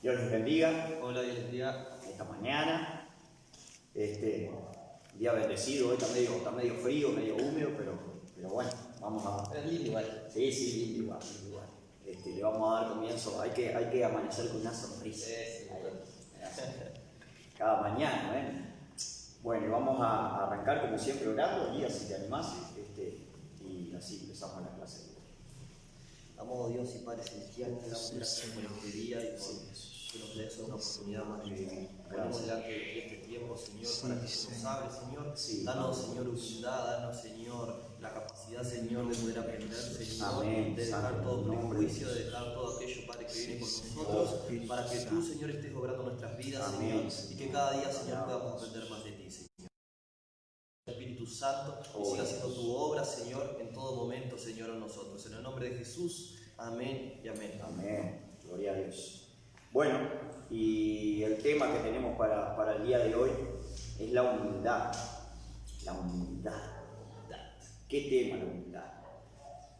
Dios les bendiga. Hola, Dios les bendiga. Esta mañana, día bendecido, hoy está medio frío, medio húmedo, pero bueno, vamos a... Es lindo igual. Sí, lindo igual. Le vamos a dar comienzo, hay que amanecer con una sonrisa. Sí. Cada mañana, ¿eh? Bueno, vamos a arrancar como siempre orando, Elías, si te animás, y así empezamos la clase. Amado Dios y Padre Celestial, te damos gracias por este día y por que nos des una oportunidad más de vivir. Ponemos delante de ti este tiempo, Señor, para que tú nos hables, Señor. Sí. Danos, Señor, humildad, danos, Señor, la capacidad, Señor, de poder aprender, Señor, Amén. de dejar Santo, todo nombre prejuicio, de de dejar todo aquello, Padre, que viene con nosotros, para que tú, Señor, estés obrando nuestras vidas, Amén. Señor, y que cada día, Señor, podamos aprender más de ti, Señor. Espíritu Santo, y siga haciendo tu obra, Señor, en todo momento, Señor, en nosotros. En el nombre de Jesús, amén y amén. Amén, gloria a Dios. Bueno, y el tema que tenemos para el día de hoy es la humildad. La humildad. ¿Qué tema la humildad?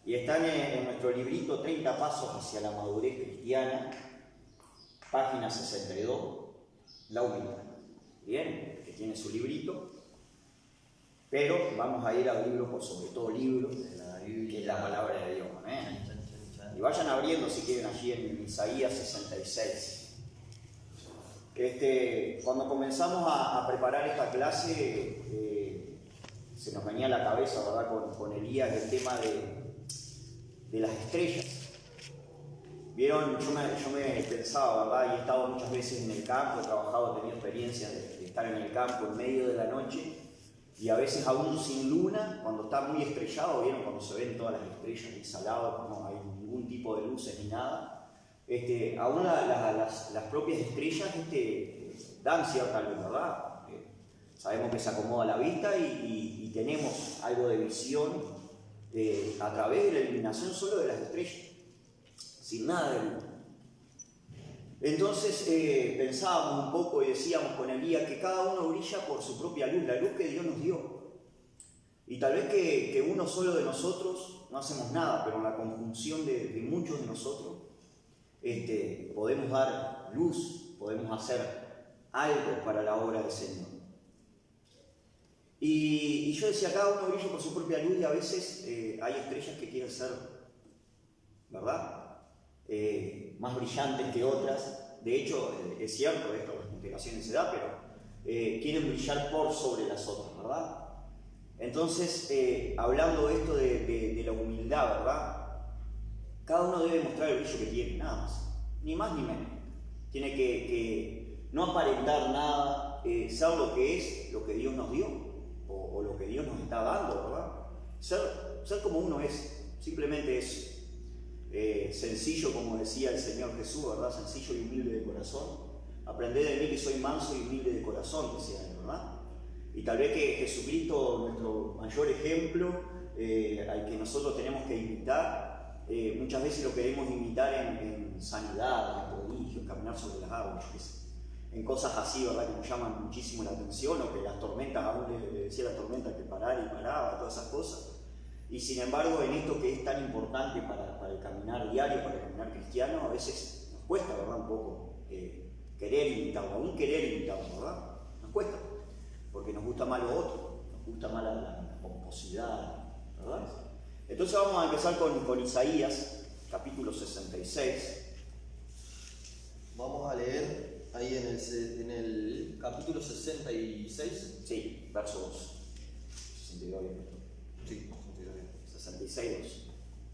Y están en nuestro librito 30 pasos hacia la madurez cristiana, página 62, la humildad. Bien, que tiene su librito. Pero vamos a ir al libro, por sobre todo libro, que es la palabra de Dios. Amén. Y vayan abriendo si quieren allí en Isaías 66. Cuando comenzamos a preparar esta clase, se nos venía a la cabeza, ¿verdad?, con Elías, el tema de las estrellas. Vieron, yo me pensaba, ¿verdad?, y he estado muchas veces en el campo, he trabajado, he tenido experiencia de estar en el campo en medio de la noche. Y a veces aún sin luna, cuando está muy estrellado, ¿vieron? Cuando se ven todas las estrellas instaladas, no hay ningún tipo de luces ni nada. Aún las propias estrellas dan cierta luz, ¿verdad? Sabemos que se acomoda la vista y tenemos algo de visión a través de la iluminación solo de las estrellas, sin nada de luz. Entonces pensábamos un poco y decíamos con Elías que cada uno brilla por su propia luz, la luz que Dios nos dio. Y tal vez que uno solo de nosotros no hacemos nada, pero en la conjunción de muchos de nosotros podemos dar luz, podemos hacer algo para la obra del Señor. Y yo decía, cada uno brilla por su propia luz y a veces hay estrellas que quieren ser, ¿verdad?, más brillantes que otras. De hecho, es cierto, esto las constelaciones se da, pero quieren brillar por sobre las otras, ¿verdad? Entonces, hablando de esto de la humildad, ¿verdad?, cada uno debe mostrar el brillo que tiene, nada más ni menos. Tiene que no aparentar nada, ser lo que es, lo que Dios nos dio, o lo que Dios nos está dando, ¿verdad? Ser como uno es, simplemente eso. Sencillo, como decía el Señor Jesús, ¿verdad? Sencillo y humilde de corazón. Aprended de mí que soy manso y humilde de corazón, decía él, ¿verdad? Y tal vez que Jesucristo, nuestro mayor ejemplo, al que nosotros tenemos que imitar, muchas veces lo queremos imitar en sanidad, en prodigio, en caminar sobre las aguas, en cosas así, ¿verdad?, que nos llaman muchísimo la atención, o que las tormentas, aún le decía a las tormentas que parara y paraba, todas esas cosas. Y sin embargo, en esto que es tan importante para el caminar diario, para el caminar cristiano, a veces nos cuesta, ¿verdad?, un poco querer imitarlo, aún querer imitarlo, ¿verdad? Nos cuesta, porque nos gusta más lo otro, nos gusta más la pomposidad, ¿verdad? Entonces vamos a empezar con Isaías, capítulo 66. Vamos a leer ahí en el capítulo 66. Sí, verso 2. 62 bien. Sí, 66.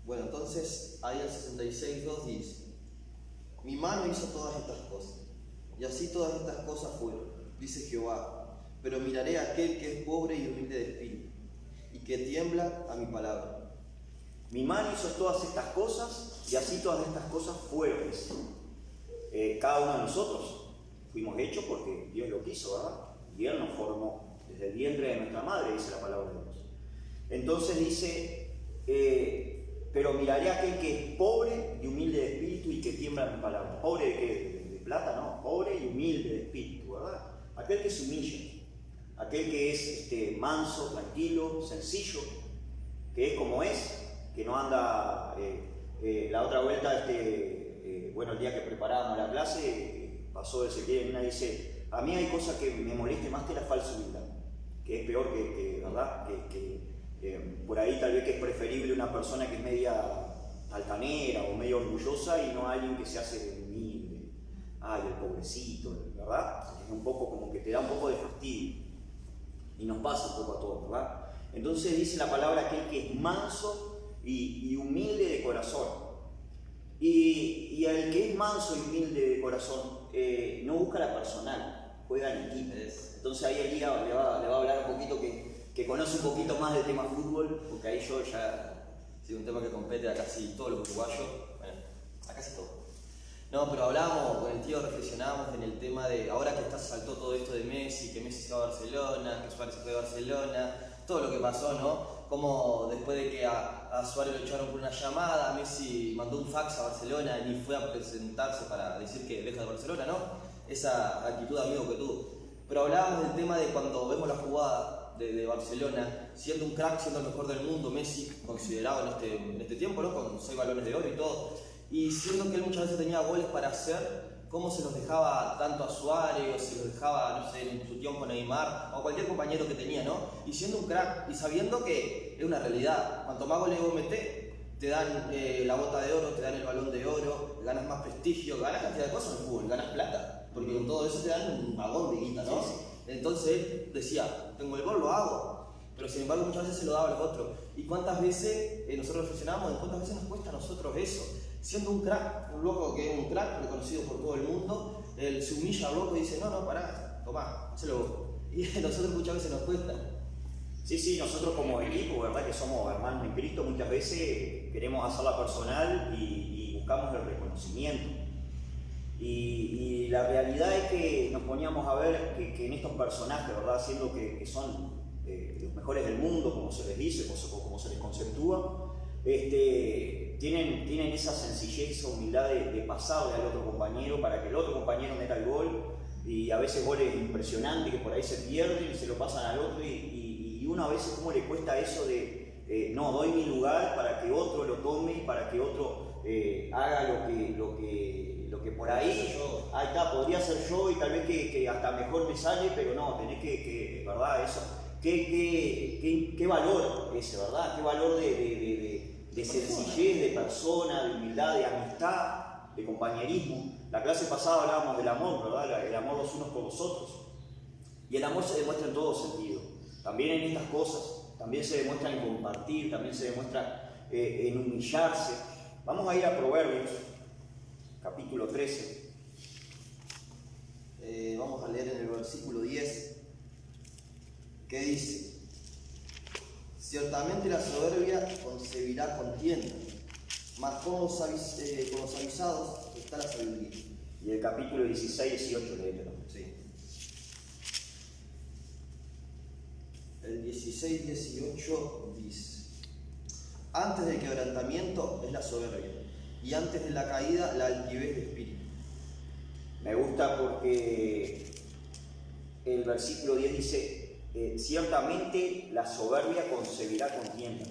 Bueno, entonces ahí el 66.2 dice: Mi mano hizo todas estas cosas, y así todas estas cosas fueron, dice Jehová, pero miraré a aquel que es pobre y humilde de espíritu, y que tiembla a mi palabra. Mi mano hizo todas estas cosas, y así todas estas cosas fueron. Cada uno de nosotros fuimos hechos porque Dios lo quiso, ¿verdad? Y Él nos formó desde el vientre de nuestra madre, dice la palabra de Dios. Entonces dice, pero miraré a aquel que es pobre y humilde de espíritu y que tiembla mi palabra. ¿Pobre de qué? ¿De plata? No, pobre y humilde de espíritu, ¿verdad? Aquel que se humilla, aquel que es manso, tranquilo, sencillo, que es como es, que no anda, la otra vuelta, bueno, el día que preparábamos la clase, pasó de Ezequiel en una, dice, a mí hay cosas que me moleste más que la falsa humildad, que es peor ¿verdad? Por ahí tal vez que es preferible una persona que es media altanera o medio orgullosa y no alguien que se hace humilde, ay, el pobrecito, ¿verdad? Es un poco como que te da un poco de fastidio y nos pasa un poco a todos, ¿verdad? Entonces dice la palabra aquel que es manso y humilde de corazón. Y el que es manso y humilde de corazón no busca la personal, juega en equipo. Entonces ahí Elías le va a hablar un poquito que conoce un poquito más del tema fútbol, porque ahí yo ya... Sí, un tema que compete a casi todos los uruguayos, bueno, a casi todos. No, pero hablábamos, con el tío reflexionábamos en el tema de, ahora que saltó todo esto de Messi, que Messi se va a Barcelona, que Suárez se fue a Barcelona, todo lo que pasó, ¿no? Como después de que a Suárez lo echaron por una llamada, Messi mandó un fax a Barcelona y ni fue a presentarse para decir que deja de Barcelona, ¿no? Esa actitud amigo que tuvo. Pero hablábamos del tema de cuando vemos la jugada de Barcelona, siendo un crack, siendo el mejor del mundo, Messi, considerado en este tiempo, ¿no? Con 6 balones de oro y todo, y siendo que él muchas veces tenía goles para hacer, cómo se los dejaba tanto a Suárez, o se los dejaba, no sé, en su tiempo a Neymar, o cualquier compañero que tenía, ¿no? Y siendo un crack, y sabiendo que es una realidad, cuanto más goles vos metés, te dan la bota de oro, te dan el balón de oro, ganas más prestigio, ganas cantidad de cosas en el fútbol, ganas plata, porque con todo eso te dan un vagón de guita, ¿no? Sí, sí. Entonces él decía, tengo el gol, lo hago, pero sin embargo muchas veces se lo daba a los otros. ¿Y cuántas veces nosotros reflexionamos en cuántas veces nos cuesta a nosotros eso? Siendo un crack, un loco que es un crack reconocido por todo el mundo, él se humilla al loco y dice, no, pará, tomá, hacelo vos. Y a nosotros muchas veces nos cuesta. Sí, nosotros como equipo, ¿verdad? Que somos hermanos en Cristo, muchas veces queremos hacerla personal y buscamos el reconocimiento. Y la realidad es que nos poníamos a ver que en estos personajes, ¿verdad? Siendo que son los mejores del mundo, como se les dice, como se les conceptúa, tienen esa sencillez, esa humildad de pasarle al otro compañero para que el otro compañero meta el gol, y a veces goles impresionantes que por ahí se pierden y se lo pasan al otro, y uno a veces cómo le cuesta eso de no, doy mi lugar para que otro lo tome, para que otro haga lo que por ahí, podría ser yo y tal vez que hasta mejor me sale, pero no, tenés ¿verdad? Eso. ¿Qué valor ese, ¿verdad? Qué valor de sencillez, de persona, de humildad, de amistad, de compañerismo. La clase pasada hablábamos del amor, ¿verdad? El amor los unos por los otros. Y el amor se demuestra en todo sentido. También en estas cosas, también se demuestra en compartir, también se demuestra en humillarse. Vamos a ir a Proverbios, capítulo 13. Vamos a leer en el versículo 10, que dice: ciertamente la soberbia concebirá contienda, mas con los avisados está la sabiduría. Y el capítulo 16, 18, léelo. Sí. El 16, 18 dice: antes del quebrantamiento es la soberbia, y antes de la caída la altivez de espíritu. Me gusta porque el versículo 10 dice, ciertamente la soberbia concebirá contienda.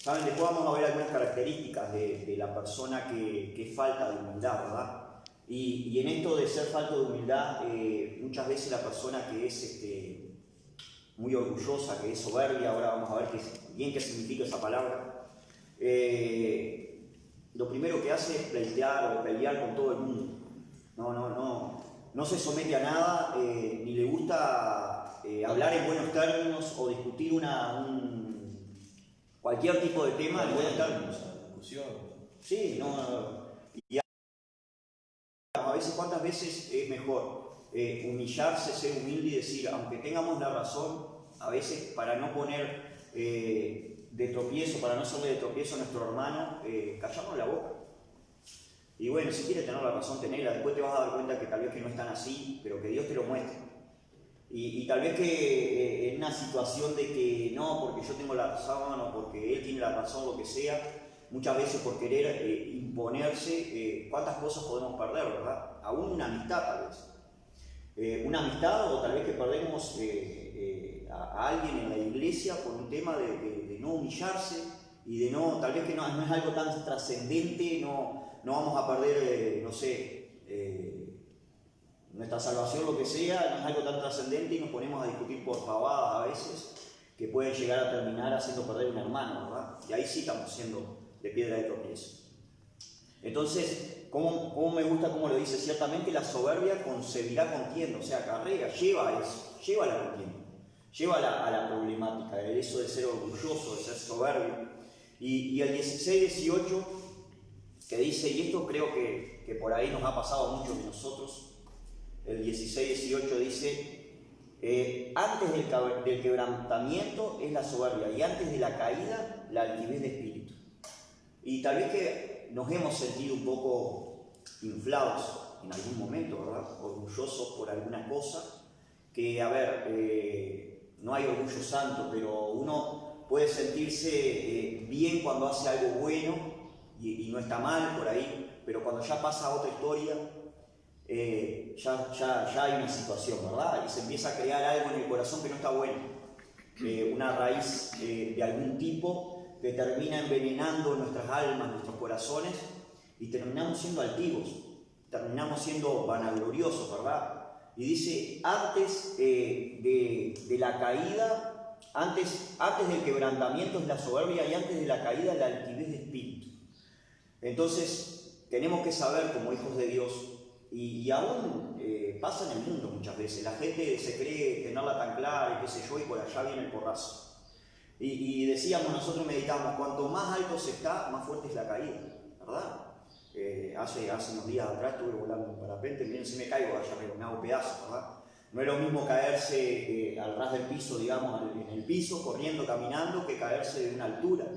¿Saben? Después vamos a ver algunas características de la persona que es falta de humildad, ¿verdad? Y en esto de ser falta de humildad, muchas veces la persona que es muy orgullosa, que es soberbia, ahora vamos a ver qué significa esa palabra, lo primero que hace es pleitear o pelear con todo el mundo. No se somete a nada, ni le gusta hablar en buenos términos o discutir cualquier tipo de tema en buenos términos. Discusión. Sí, y a veces, ¿cuántas veces es mejor humillarse, ser humilde y decir, aunque tengamos la razón, a veces para no poner de tropiezo, para no hacerle de tropiezo a nuestro hermano, callarnos la boca? Y bueno, si quieres tener la razón, tenela. Después te vas a dar cuenta que tal vez que no están así, pero que Dios te lo muestre. Y tal vez que en una situación de que no, porque yo tengo la razón o porque él tiene la razón, lo que sea, muchas veces por querer imponerse, cuántas cosas podemos perder, ¿verdad? Aún una amistad tal vez. Una amistad, o tal vez que perdemos a alguien en la iglesia por un tema de no humillarse y de no, tal vez que no es algo tan trascendente, no vamos a perder, nuestra salvación, lo que sea, no es algo tan trascendente y nos ponemos a discutir por pavadas a veces que pueden llegar a terminar haciendo perder un hermano, ¿verdad? Y ahí sí estamos siendo de piedra de tropiezo. Entonces, ¿cómo me gusta cómo lo dice? Ciertamente la soberbia concebirá contienda, o sea, acarrea, lleva a eso, lleva a la contienda, lleva a la problemática, eso de ser orgulloso, de ser soberbio. Y el 16-18, que dice, y esto creo que por ahí nos ha pasado a muchos de nosotros, el 16-18 dice, antes del quebrantamiento es la soberbia, y antes de la caída, la altivez de espíritu. Y tal vez que nos hemos sentido un poco inflados en algún momento, ¿verdad? Orgullosos por alguna cosa, que a ver, no hay orgullo santo, pero uno puede sentirse bien cuando hace algo bueno y no está mal por ahí, pero cuando ya pasa a otra historia, ya hay una situación, ¿verdad? Y se empieza a crear algo en el corazón que no está bueno, una raíz de algún tipo que termina envenenando nuestras almas, nuestros corazones, y terminamos siendo altivos, terminamos siendo vanagloriosos, ¿verdad? Y dice, antes de la caída, antes del quebrantamiento es la soberbia, y antes de la caída la altivez de espíritu. Entonces, tenemos que saber como hijos de Dios, y aún pasa en el mundo muchas veces, la gente se cree tenerla tan clara y qué sé yo, y por allá viene el porrazo. Y decíamos, nosotros meditamos, cuanto más alto se está, más fuerte es la caída, ¿verdad? Hace unos días atrás estuve volando en parapente, miren si me caigo allá arriba, me hago pedazos, ¿verdad? No es lo mismo caerse al ras del piso, digamos, en el piso, corriendo, caminando, que caerse de una altura.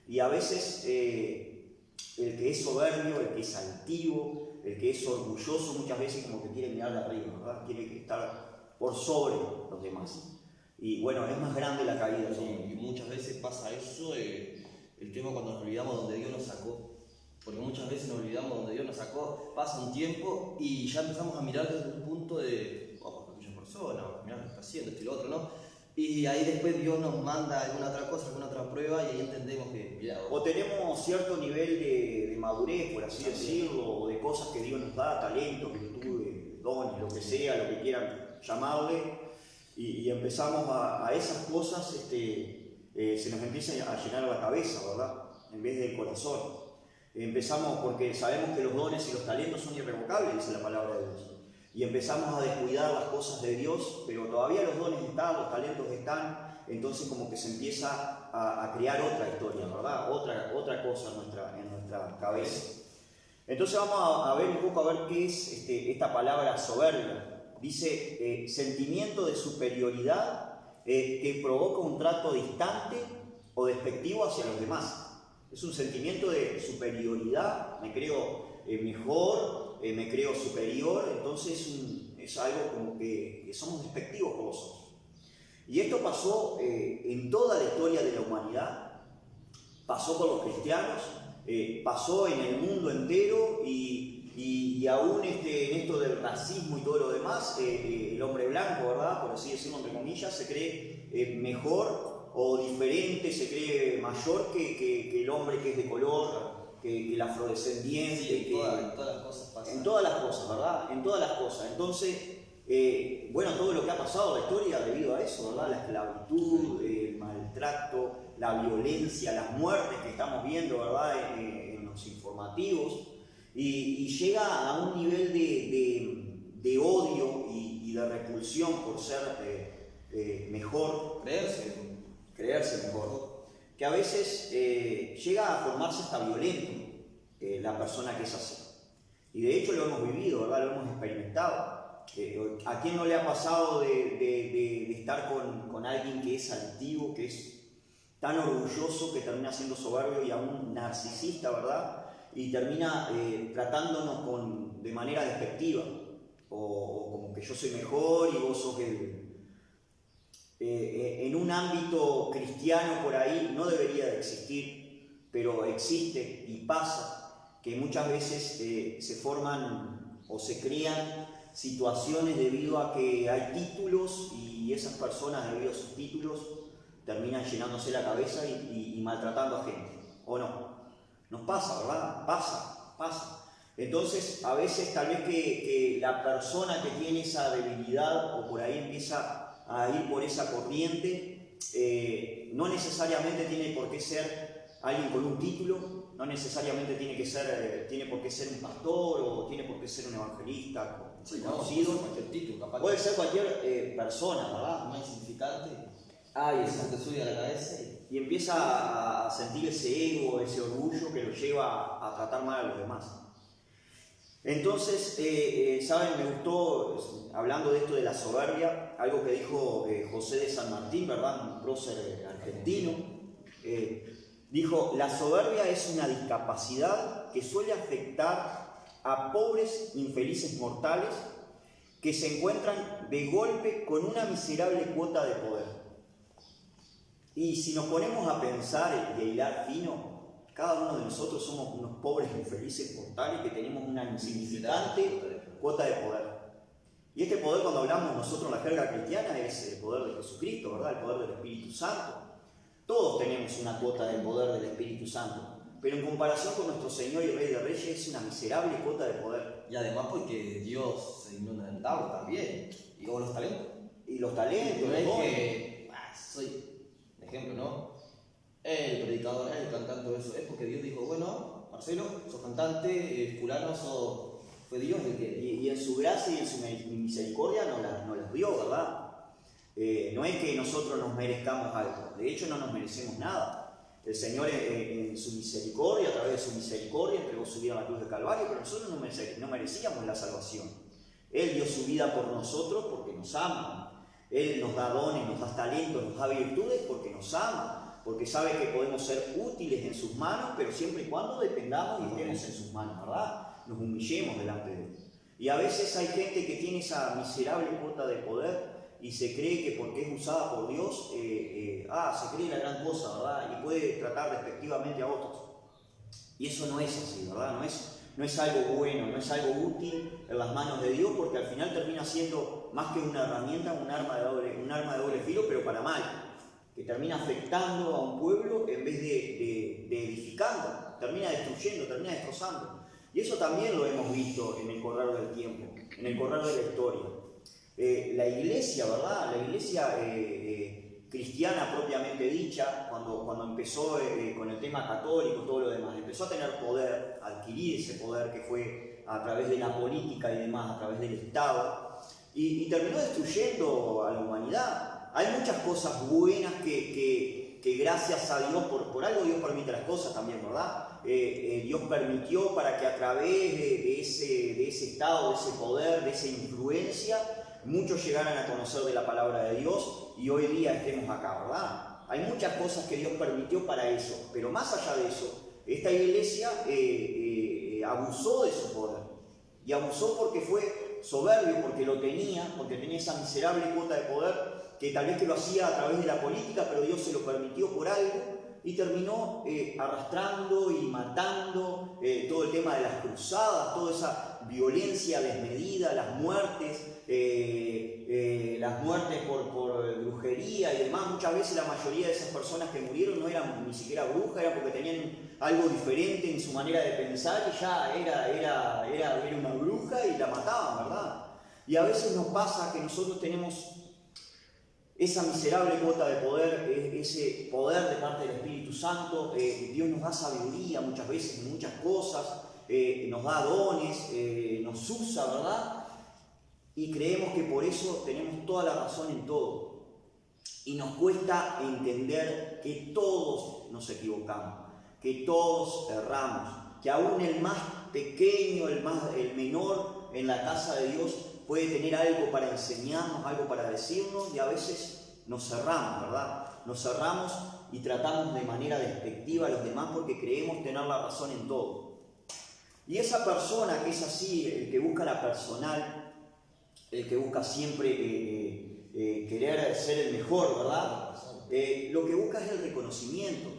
Y a veces el que es soberbio, el que es altivo, el que es orgulloso, muchas veces como que quiere mirar de arriba, ¿verdad? Quiere estar por sobre los demás. Y bueno, es más grande la caída. ¿No? Sí, y muchas veces pasa eso, el tema cuando nos olvidamos donde Dios nos sacó. Porque muchas veces nos olvidamos donde Dios nos sacó, pasa un tiempo y ya empezamos a mirar desde un punto de, por aquella persona, mirá lo que está haciendo, esto y lo otro, ¿no? Y ahí después Dios nos manda alguna otra cosa, alguna otra prueba, y ahí entendemos que, mirá, o tenemos cierto nivel de madurez, por así decirlo, o de cosas que Dios nos da, talentos, virtudes, dones, lo que sea, lo que quieran llamarle. Y empezamos a esas cosas, se nos empieza a llenar la cabeza, ¿verdad? En vez del corazón. Empezamos porque sabemos que los dones y los talentos son irrevocables, dice la palabra de Dios. Y empezamos a descuidar las cosas de Dios, pero todavía los dones están, los talentos están, entonces como que se empieza a crear otra historia, ¿verdad? Otra cosa en nuestra cabeza. Entonces vamos a ver un poco a ver qué es esta palabra soberbia. Dice, sentimiento de superioridad que provoca un trato distante o despectivo hacia los demás. Es un sentimiento de superioridad, me creo mejor, me creo superior, entonces es algo como que somos despectivos con los otros. Y esto pasó en toda la historia de la humanidad, pasó con los cristianos, pasó en el mundo entero y aún en esto del racismo y todo lo demás, el hombre blanco, ¿verdad? Por así decirlo, entre comillas, se cree mejor o diferente, se cree mayor que el hombre que es de color, que el afrodescendiente. Sí, en todas las cosas pasa. En todas las cosas, ¿verdad? En todas las cosas. Entonces, bueno, todo lo que ha pasado en la historia debido a eso, ¿verdad? La esclavitud, el maltrato, la violencia, las muertes que estamos viendo, ¿verdad? En los informativos. Y llega a un nivel de odio y de repulsión por ser mejor, creerse mejor, que a veces llega a formarse hasta violento la persona que es así. Y de hecho lo hemos vivido, ¿verdad? Lo hemos experimentado. ¿A quién no le ha pasado de estar con alguien que es altivo, que es tan orgulloso, que termina siendo soberbio y aún narcisista, ¿verdad? Y termina tratándonos de manera despectiva, o como que yo soy mejor y vos sos en un ámbito cristiano por ahí no debería de existir, pero existe y pasa, que muchas veces se forman o se crean situaciones debido a que hay títulos y esas personas debido a sus títulos terminan llenándose la cabeza y maltratando a gente, ¿o no? Nos pasa, ¿verdad? Pasa. Entonces, a veces tal vez que la persona que tiene esa debilidad o por ahí empieza a ir por esa corriente, no necesariamente tiene por qué ser alguien con un título, no necesariamente tiene por qué ser un pastor o tiene por qué ser un evangelista conocido. Cualquier título, capaz Puede ser cualquier persona, ¿verdad? más insignificante. Ahí Eso está. te sube a la cabeza Y empieza a sentir ese ego, ese orgullo que lo lleva a tratar mal a los demás. Entonces, ¿saben? Me gustó, hablando de esto de la soberbia, algo que dijo José de San Martín, ¿verdad? Un prócer argentino. Dijo, la soberbia es una discapacidad que suele afectar a pobres infelices mortales que se encuentran de golpe con una miserable cuota de poder. Y si nos ponemos a pensar y a hilar fino, cada uno de nosotros somos unos pobres infelices mortales que tenemos una insignificante cuota de poder. Y este poder, cuando hablamos nosotros en la jerga cristiana, es el poder de Jesucristo, ¿verdad? El poder del Espíritu Santo. Todos tenemos una cuota de poder del Espíritu Santo, pero en comparación con nuestro Señor y Rey de Reyes es una miserable cuota de poder. Y además porque Dios se inunda en el darlo también. Y luego los talentos. Y los talentos, No los es dones. que soy, por ejemplo, ¿no? El predicador, el cantante, eso es porque Dios dijo, bueno, Marcelo, sos cantante, fulano, fue Dios el que... Y en su gracia y en su misericordia nos las dio, ¿verdad? No es que nosotros nos merezcamos algo, de hecho no nos merecemos nada. El Señor en su misericordia, a través de su misericordia, entregó su vida en la cruz de Calvario, pero nosotros no merecíamos la salvación. Él dio su vida por nosotros porque nos ama. Él nos da dones, nos da talentos, nos da virtudes porque nos ama, porque sabe que podemos ser útiles en sus manos, pero siempre y cuando dependamos y estemos en sus manos, ¿verdad? Nos humillemos delante de Él. Y a veces hay gente que tiene esa miserable cuota de poder y se cree que porque es usada por Dios, se cree la gran cosa, ¿verdad? Y puede tratar despectivamente a otros. Y eso no es así, ¿verdad? No es algo bueno, no es algo útil en las manos de Dios, porque al final termina siendo más que una herramienta, un arma de doble filo, pero para mal, que termina afectando a un pueblo en vez de edificando, termina destruyendo, termina destrozando. Y eso también lo hemos visto en el correr del tiempo, en el correr de la historia. La iglesia, ¿verdad? La iglesia cristiana propiamente dicha, cuando empezó con el tema católico, todo lo demás, empezó a tener poder, a adquirir ese poder que fue a través de la política y demás, a través del Estado, y terminó destruyendo a la humanidad. Hay muchas cosas buenas que gracias a Dios, por algo Dios permite las cosas también, ¿verdad? Dios permitió para que a través de ese Estado, de ese poder, de esa influencia, muchos llegaran a conocer de la palabra de Dios y hoy día estemos acá, ¿verdad? Hay muchas cosas que Dios permitió para eso, pero más allá de eso, esta iglesia abusó de su poder. Y abusó porque fue soberbio, porque tenía esa miserable cuota de poder, que tal vez que lo hacía a través de la política, pero Dios se lo permitió por algo, y terminó arrastrando y matando todo el tema de las cruzadas, toda esa violencia desmedida, las muertes por brujería y demás. Muchas veces la mayoría de esas personas que murieron no eran ni siquiera brujas, era porque tenían algo diferente en su manera de pensar y ya era una bruja y la mataban, ¿verdad? Y a veces nos pasa que nosotros tenemos esa miserable cuota de poder, ese poder de parte del Espíritu Santo. Dios nos da sabiduría muchas veces en muchas cosas, nos da dones, nos usa, ¿verdad? Y creemos que por eso tenemos toda la razón en todo. Y nos cuesta entender que todos nos equivocamos, que todos erramos, que aún el más pequeño, el menor en la casa de Dios puede tener algo para enseñarnos, algo para decirnos, y a veces nos cerramos, ¿verdad? Nos cerramos y tratamos de manera despectiva a los demás porque creemos tener la razón en todo. Y esa persona que es así, el que busca la personal, el que busca siempre querer ser el mejor, ¿verdad? Lo que busca es el reconocimiento,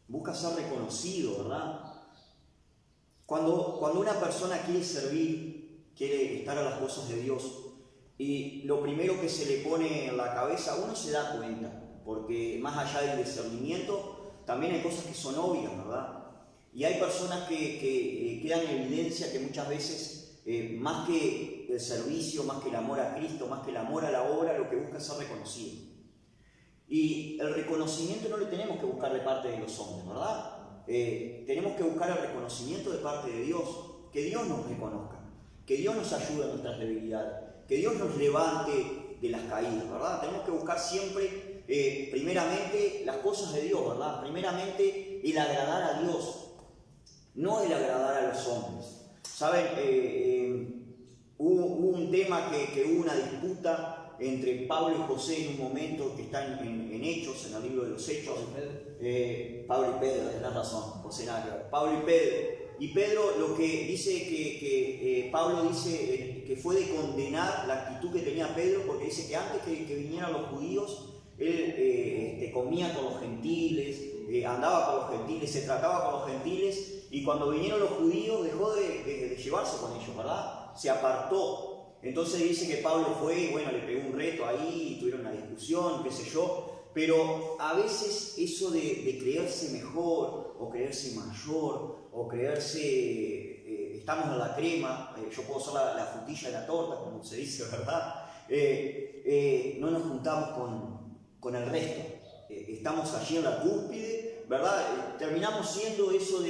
busca ser reconocido, ¿verdad? Cuando una persona quiere servir, quiere estar a las cosas de Dios, y lo primero que se le pone en la cabeza, uno se da cuenta, porque más allá del discernimiento, también hay cosas que son obvias, ¿verdad? Y hay personas que quedan en evidencia que muchas veces, más que el servicio, más que el amor a Cristo, más que el amor a la obra, lo que busca es ser reconocido. Y el reconocimiento no lo tenemos que buscar de parte de los hombres, ¿verdad? Tenemos que buscar el reconocimiento de parte de Dios, que Dios nos reconozca, que Dios nos ayude en nuestras debilidades, que Dios nos levante de las caídas, ¿verdad? Tenemos que buscar siempre, primeramente, las cosas de Dios, ¿verdad? Primeramente, el agradar a Dios, no el agradar a los hombres. ¿Saben? Hubo un tema que hubo una disputa entre Pablo y José en un momento que está en Hechos, en el libro de los Hechos. Pablo y Pedro, tenés razón, José nada que ver. Pablo y Pedro. Y Pedro lo que dice que Pablo dice que fue de condenar la actitud que tenía Pedro, porque dice que antes que vinieran los judíos, él comía con los gentiles, andaba con los gentiles, se trataba con los gentiles, y cuando vinieron los judíos dejó de llevarse con ellos, ¿verdad? Se apartó. Entonces dice que Pablo fue y bueno, le pegó un reto ahí, y tuvieron una discusión, qué sé yo, pero a veces eso de creerse mejor, o creerse mayor, o creerse, estamos en la crema, yo puedo ser la frutilla de la torta, como se dice, ¿verdad? No nos juntamos con el resto, estamos allí en la cúspide, ¿verdad? Terminamos siendo eso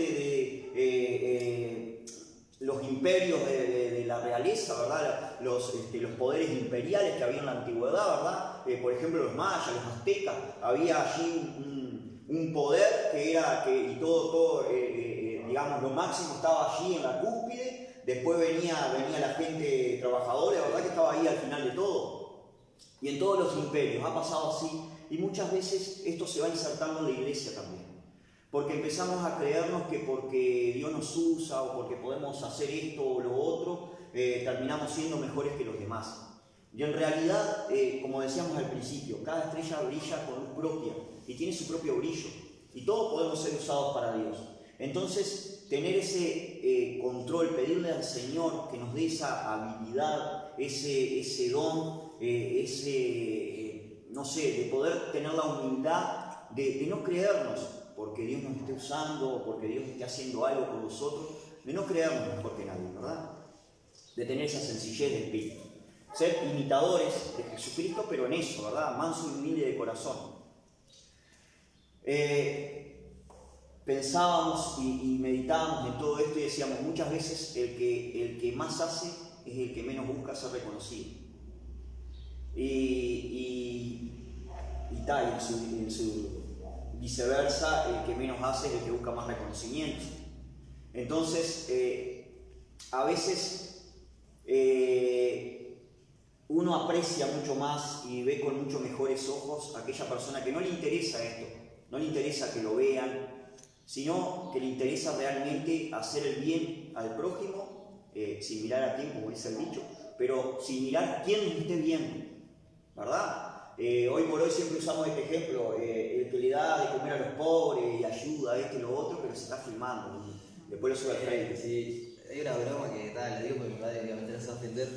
los imperios de la realeza, ¿verdad? Los poderes imperiales que había en la antigüedad, ¿verdad? Por ejemplo, los mayas, los aztecas, había allí un poder que era, y todo digamos, lo máximo estaba allí en la cúspide, después venía la gente trabajadora, ¿verdad? Que estaba ahí al final de todo. Y en todos los imperios ha pasado así, y muchas veces esto se va insertando en la iglesia también. Porque empezamos a creernos que porque Dios nos usa o porque podemos hacer esto o lo otro, terminamos siendo mejores que los demás. Y en realidad, como decíamos al principio, cada estrella brilla con luz propia y tiene su propio brillo. Y todos podemos ser usados para Dios. Entonces, tener ese control, pedirle al Señor que nos dé esa habilidad, ese don, no sé, de poder tener la humildad de no creernos porque Dios nos esté usando o porque Dios esté haciendo algo con nosotros, de no creernos mejor que nadie, ¿verdad? De tener esa sencillez de espíritu. Ser imitadores de Jesucristo, pero en eso, ¿verdad? Manso y humilde de corazón. Pensábamos y meditábamos en todo esto y decíamos, muchas veces el que más hace es el que menos busca ser reconocido. Y tal, en su viceversa, el que menos hace es el que busca más reconocimiento. Entonces, a veces uno aprecia mucho más y ve con mucho mejores ojos a aquella persona que no le interesa esto, no le interesa que lo vean, sino que le interesa realmente hacer el bien al prójimo, sin mirar a quién, como dice el dicho, pero sin mirar quién nos esté viendo, ¿verdad? Hoy por hoy siempre usamos este ejemplo, el que le da de comer a los pobres y ayuda a este y lo otro, pero se está filmando, y después lo sube al frente. Sí, hay una broma que le digo porque mi madre obviamente no se va a ofender,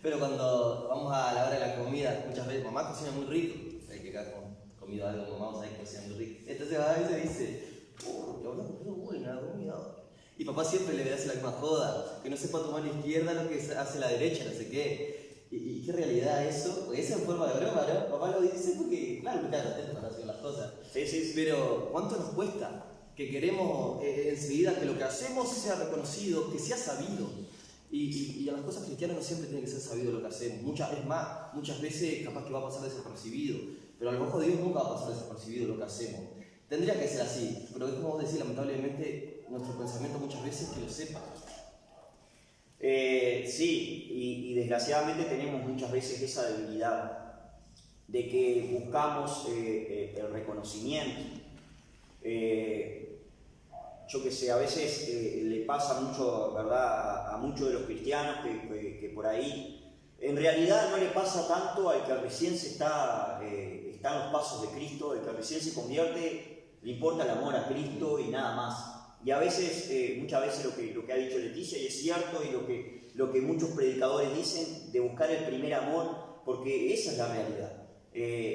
pero cuando vamos a la hora de la comida, muchas veces mamá cocina muy rico, hay que acá comido algo, mamá sabe que cocina muy rico, entonces a veces dice, la verdad que es buena la comida. Y papá siempre le hace la misma joda, que no sepa tomar la izquierda lo que hace la derecha, no sé qué. ¿Y qué realidad eso? Porque esa es en forma de broma, ¿no? Papá lo dice porque, claro, me quedan atentos para hacer las cosas. Sí. Pero, ¿cuánto nos cuesta? Que queremos enseguida que lo que hacemos sea reconocido, que sea sabido. Y a las cosas cristianas no siempre tiene que ser sabido lo que hacemos. Muchas veces capaz que va a pasar desapercibido. Pero a lo mejor Dios nunca va a pasar desapercibido lo que hacemos. Tendría que ser así, pero es como decir, lamentablemente, nuestro pensamiento muchas veces que lo sepa. Sí, y desgraciadamente tenemos muchas veces esa debilidad de que buscamos el reconocimiento. Yo que sé, a veces le pasa mucho, ¿verdad?, a muchos de los cristianos que por ahí, en realidad no le pasa tanto al que recién está en los pasos de Cristo, el que recién se convierte, le importa el amor a Cristo y nada más. Y a veces, muchas veces lo que ha dicho Leticia, y es cierto, y lo que muchos predicadores dicen, de buscar el primer amor, porque esa es la realidad.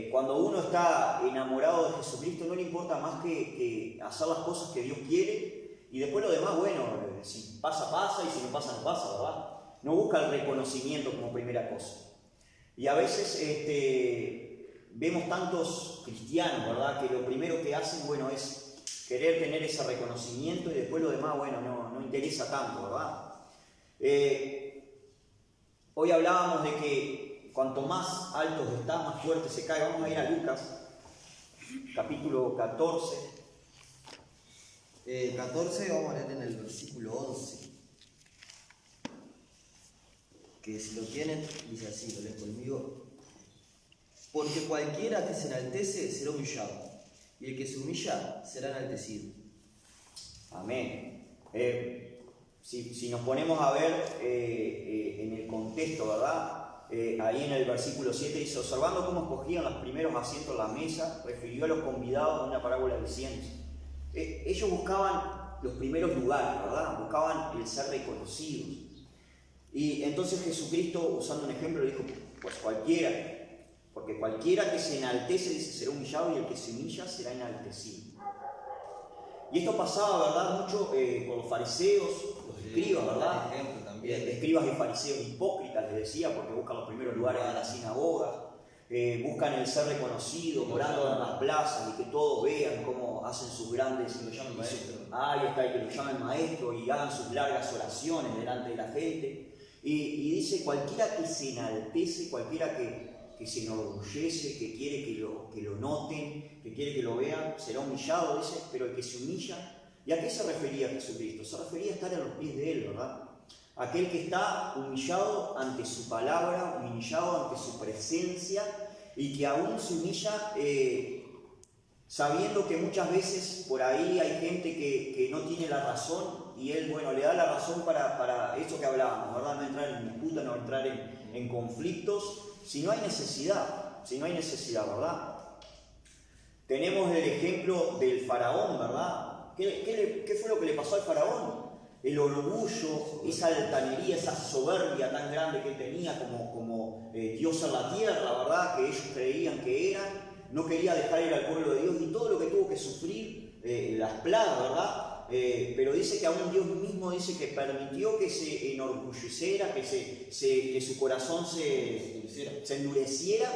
Cuando uno está enamorado de Jesucristo, no le importa más que hacer las cosas que Dios quiere y después lo demás, bueno, si pasa, pasa, y si no pasa, no pasa, ¿verdad? No busca el reconocimiento como primera cosa. Y a veces vemos tantos cristianos, ¿verdad?, que lo primero que hacen, bueno, es querer tener ese reconocimiento y después lo demás, bueno, no interesa tanto, ¿verdad? Hoy hablábamos de que cuanto más altos está, más fuerte se cae. Vamos a ir a Lucas, capítulo 14. 14, vamos a leer en el versículo 11. Que si lo tienen, dice así, lo leen conmigo. Porque cualquiera que se enaltece será humillado, y el que se humilla será enaltecido. Amén. Si nos ponemos a ver en el contexto, ¿verdad? Ahí en el versículo 7 dice: observando cómo escogían los primeros asientos en la mesa, refirió a los convidados en una parábola diciendo: ellos buscaban los primeros lugares, ¿verdad? Buscaban el ser reconocidos. Y entonces Jesucristo, usando un ejemplo, dijo: pues cualquiera, porque cualquiera que se enaltece, dice, será humillado, y el que se humilla será enaltecido. Y esto pasaba, ¿verdad?, mucho con los fariseos, los escribas, ¿verdad? Escribas y fariseos hipócritas, les decía, porque buscan los primeros lugares en las sinagogas, buscan el ser reconocidos, orando en las plazas y que todos vean cómo hacen sus grandes... Que lo llamen maestro. Ahí está, y que lo llamen maestro y hagan sus largas oraciones delante de la gente. Y dice: cualquiera que se enaltece, cualquiera que se enorgullece, que quiere que lo noten, que quiere que lo vean, será humillado, dice, pero el que se humilla. ¿Y a qué se refería Jesucristo? Se refería a estar a los pies de Él, ¿verdad? Aquel que está humillado ante su palabra, humillado ante su presencia, y que aún se humilla sabiendo que muchas veces por ahí hay gente que no tiene la razón, y Él, bueno, le da la razón para eso que hablábamos, ¿verdad? No entrar en disputa, no entrar en conflictos, si no hay necesidad, ¿verdad? Tenemos el ejemplo del faraón, ¿verdad? ¿Qué fue lo que le pasó al faraón? El orgullo, esa altanería, esa soberbia tan grande que él tenía como Dios en la tierra, ¿verdad?, que ellos creían que era. No quería dejar ir al pueblo de Dios, y todo lo que tuvo que sufrir, las plagas, ¿verdad? Pero dice que aún Dios mismo dice que permitió que se enorgulleciera, que su corazón se endureciera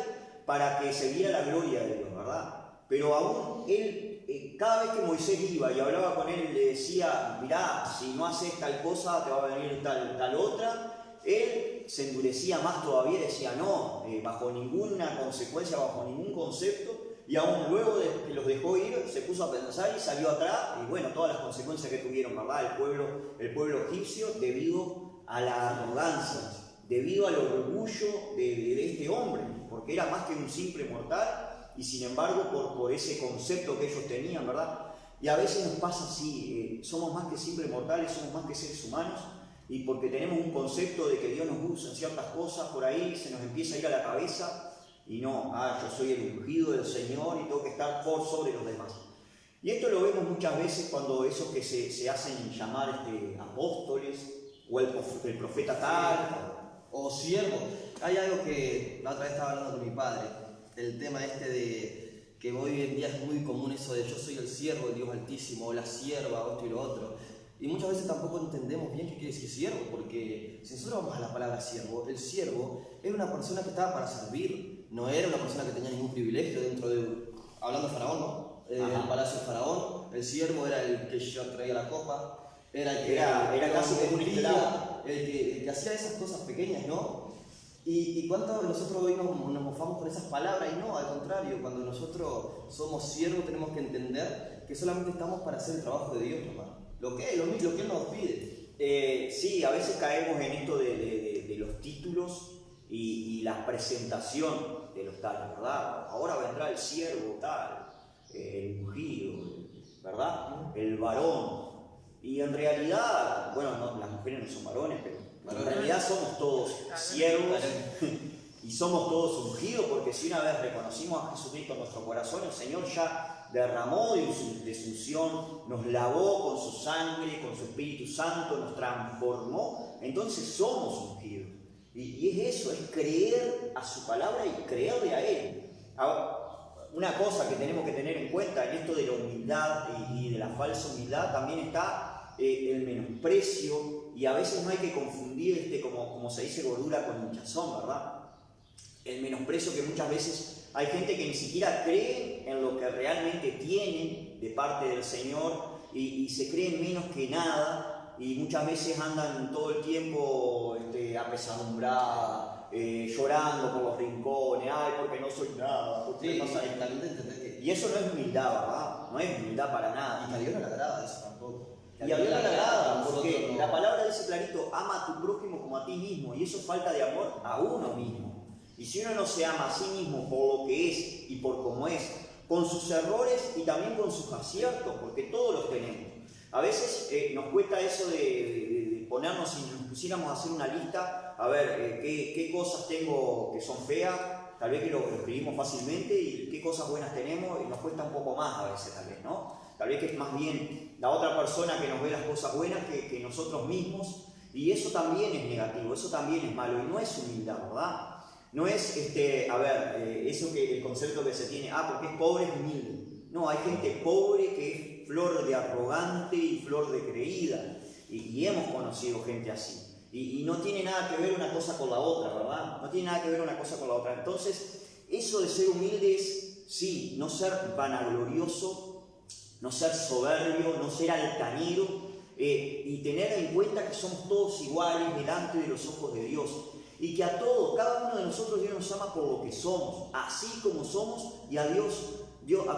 para que se viera la gloria de Dios, ¿verdad? Pero aún él, cada vez que Moisés iba y hablaba con él, le decía: mirá, si no haces tal cosa te va a venir tal otra. Él se endurecía más todavía, decía: no, bajo ninguna consecuencia, bajo ningún concepto. Y aún luego de que los dejó ir, se puso a pensar y salió atrás, y bueno, todas las consecuencias que tuvieron, ¿verdad?, el pueblo egipcio, debido a la arrogancia, debido al orgullo de este hombre, porque era más que un simple mortal, y sin embargo por ese concepto que ellos tenían, ¿verdad? Y a veces nos pasa así, somos más que simples mortales, somos más que seres humanos, y porque tenemos un concepto de que Dios nos usa en ciertas cosas, por ahí se nos empieza a ir a la cabeza, y no, yo soy el ungido del Señor y tengo que estar por sobre los demás. Y esto lo vemos muchas veces cuando esos que se hacen llamar apóstoles, o el profeta tal, o siervo. Hay algo que la otra vez estaba hablando con mi padre, el tema de que hoy en día es muy común eso de yo soy el siervo del Dios Altísimo, o la sierva, o esto y lo otro. Y muchas veces tampoco entendemos bien qué quiere decir siervo, porque si nosotros vamos a la palabra siervo, el siervo era una persona que estaba para servir, no era una persona que tenía ningún privilegio dentro de, hablando de Faraón, ¿no? El palacio de Faraón, el siervo era el que ya traía la copa, era el que era casi como un esclavo, el que hacía esas cosas pequeñas, ¿no? Y cuánto nosotros hoy nos mofamos con esas palabras, y no, al contrario, cuando nosotros somos siervos tenemos que entender que solamente estamos para hacer el trabajo de Dios, hermano. Lo que Él nos pide. Sí, a veces caemos en esto de los títulos y la presentación de los tales, ¿verdad? Ahora vendrá el siervo tal, el ungido, ¿verdad? El varón. Y en realidad, bueno, no, las mujeres no son varones, pero en realidad somos todos siervos y somos todos ungidos, porque si una vez reconocimos a Jesucristo en nuestro corazón, el Señor ya derramó de su unción, nos lavó con su sangre, con su Espíritu Santo, nos transformó, entonces somos ungidos. Y es eso, es creer a su palabra y creerle a Él. Ahora, una cosa que tenemos que tener en cuenta en esto de la humildad y de la falsa humildad también está el menosprecio, y a veces no hay que confundir, como se dice, gordura con hinchazón, ¿verdad? El menosprecio que muchas veces hay gente que ni siquiera cree en lo que realmente tienen de parte del Señor y se creen menos que nada, y muchas veces andan todo el tiempo apesadumbradas, llorando por los rincones, ay, porque no soy nada, porque Sí, no pasa esto. también te entendés que... Y eso no es humildad, ¿verdad? No es humildad para nada. Y a Dios no le agrada eso tampoco. Y a Dios no le agrada, Nosotros porque no- la palabra dice clarito, ama a tu prójimo como a ti mismo, y eso es falta de amor a uno mismo. Y si uno no se ama a sí mismo por lo que es y por cómo es, con sus errores y también con sus aciertos, porque todos los tenemos. A veces nos cuesta eso de ponernos, si nos pusiéramos a hacer una lista, a ver qué cosas tengo que son feas, tal vez que lo escribimos fácilmente, y qué cosas buenas tenemos, y nos cuesta un poco más a veces, tal vez, ¿no? Tal vez que es más bien la otra persona que nos ve las cosas buenas que nosotros mismos, y eso también es negativo, eso también es malo, y no es humildad, ¿verdad? No es, eso que el concepto que se tiene, porque es pobre es humilde. No, hay gente pobre que es flor de arrogante y flor de creída, y hemos conocido gente así. Y no tiene nada que ver una cosa con la otra, ¿verdad? No tiene nada que ver una cosa con la otra. Entonces, eso de ser humilde es, sí, no ser vanaglorioso, no ser soberbio, no ser altanero, y tener en cuenta que somos todos iguales delante de los ojos de Dios. Y que a todos, cada uno de nosotros, Dios nos ama por lo que somos, así como somos, y a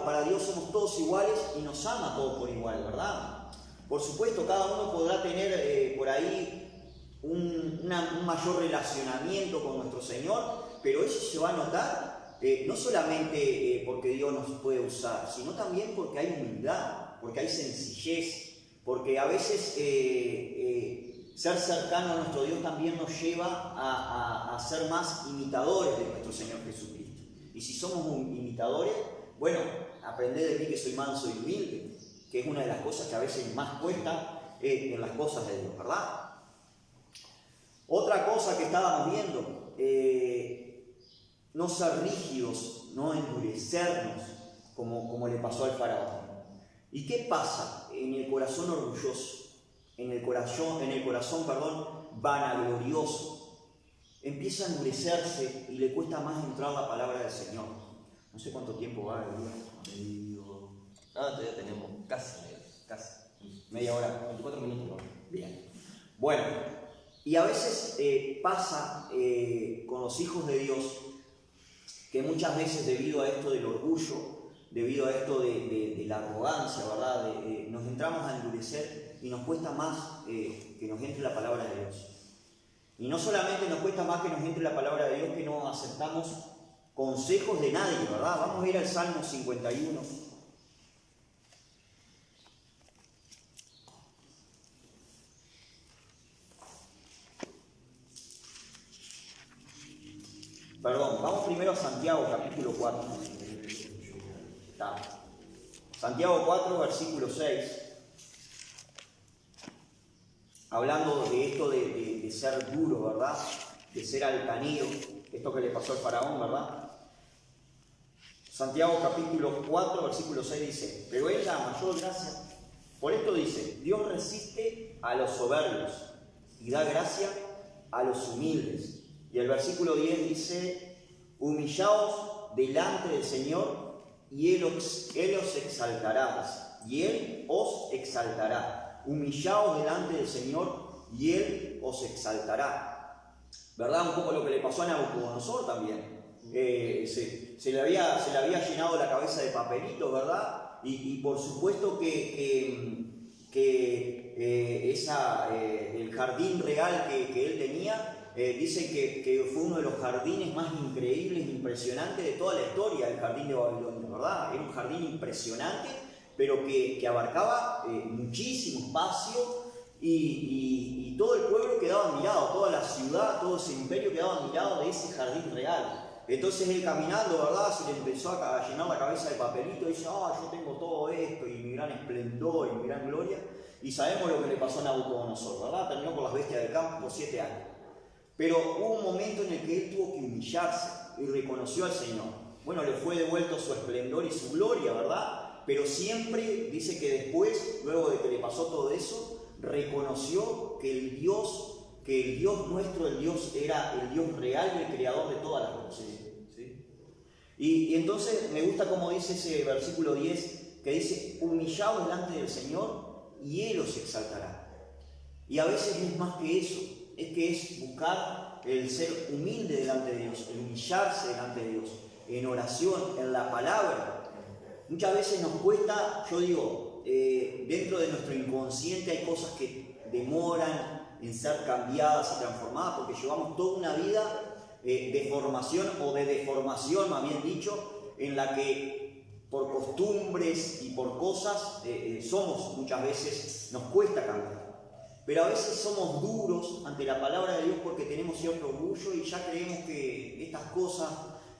para Dios somos todos iguales y nos ama a todos por igual, ¿verdad? Por supuesto, cada uno podrá tener por ahí un mayor relacionamiento con nuestro Señor, pero eso se va a notar no solamente porque Dios nos puede usar, sino también porque hay humildad, porque hay sencillez, porque a veces ser cercano a nuestro Dios también nos lleva a ser más imitadores de nuestro Señor Jesucristo. Y si somos imitadores, bueno, aprended de mí que soy manso y humilde, que es una de las cosas que a veces más cuesta en las cosas de Dios, ¿verdad? Otra cosa que estábamos viendo, no ser rígidos, no endurecernos, como le pasó al faraón. ¿Y qué pasa en el corazón orgulloso? En el corazón, vanaglorioso. Empieza a endurecerse y le cuesta más entrar la palabra del Señor. No sé cuánto tiempo va el día. Todavía tenemos casi. Media hora. 24 minutos, ¿no? Bien. Bueno, y a veces pasa con los hijos de Dios que muchas veces, debido a esto del orgullo, debido a esto de la arrogancia, ¿verdad? Nos entramos a endurecer y nos cuesta más que nos entre la palabra de Dios. Y no solamente nos cuesta más que nos entre la palabra de Dios, que no aceptamos consejos de nadie, ¿verdad? Vamos a ir al Salmo 51. Vamos primero a Santiago, capítulo 4. Santiago 4, versículo 6. Hablando de esto de ser duro, ¿verdad? De ser altanero, esto que le pasó al faraón, ¿verdad? Santiago capítulo 4, versículo 6 dice, pero él da mayor gracia. Por esto dice, Dios resiste a los soberbios y da gracia a los humildes. Y el versículo 10 dice, humillaos delante del Señor y Él os exaltará. Y Él os exaltará. Humillaos delante del Señor y Él os exaltará. ¿Verdad? Un poco lo que le pasó a Nabucodonosor también. Se le había llenado la cabeza de papelitos, ¿verdad? Y por supuesto que el jardín real que él tenía, dice que fue uno de los jardines más increíbles, impresionantes de toda la historia del jardín de Babilonia, ¿verdad? Era un jardín impresionante, pero que abarcaba muchísimo espacio y todo el pueblo quedaba admirado, toda la ciudad, todo ese imperio quedaba admirado de ese jardín real. Entonces él caminando, ¿verdad? Se le empezó a llenar la cabeza de papelito y dice, yo tengo todo esto y mi gran esplendor y mi gran gloria. Y sabemos lo que le pasó a Nabucodonosor, ¿verdad? Terminó con las bestias del campo por 7 años. Pero hubo un momento en el que él tuvo que humillarse y reconoció al Señor. Bueno, le fue devuelto su esplendor y su gloria, ¿verdad? Pero siempre dice que después, luego de que le pasó todo eso, reconoció que el Dios nuestro, el Dios era el Dios real y el creador de todas las cosas. ¿Sí? Y entonces me gusta como dice ese versículo 10, que dice, humillaos delante del Señor y Él os exaltará. Y a veces es más que eso, es que es buscar el ser humilde delante de Dios, el humillarse delante de Dios, en oración, en la palabra. Muchas veces nos cuesta, yo digo, dentro de nuestro inconsciente hay cosas que demoran en ser cambiadas y transformadas porque llevamos toda una vida de formación o de deformación, más bien dicho, en la que por costumbres y por cosas somos muchas veces, nos cuesta cambiar. Pero a veces somos duros ante la palabra de Dios porque tenemos cierto orgullo y ya creemos que estas cosas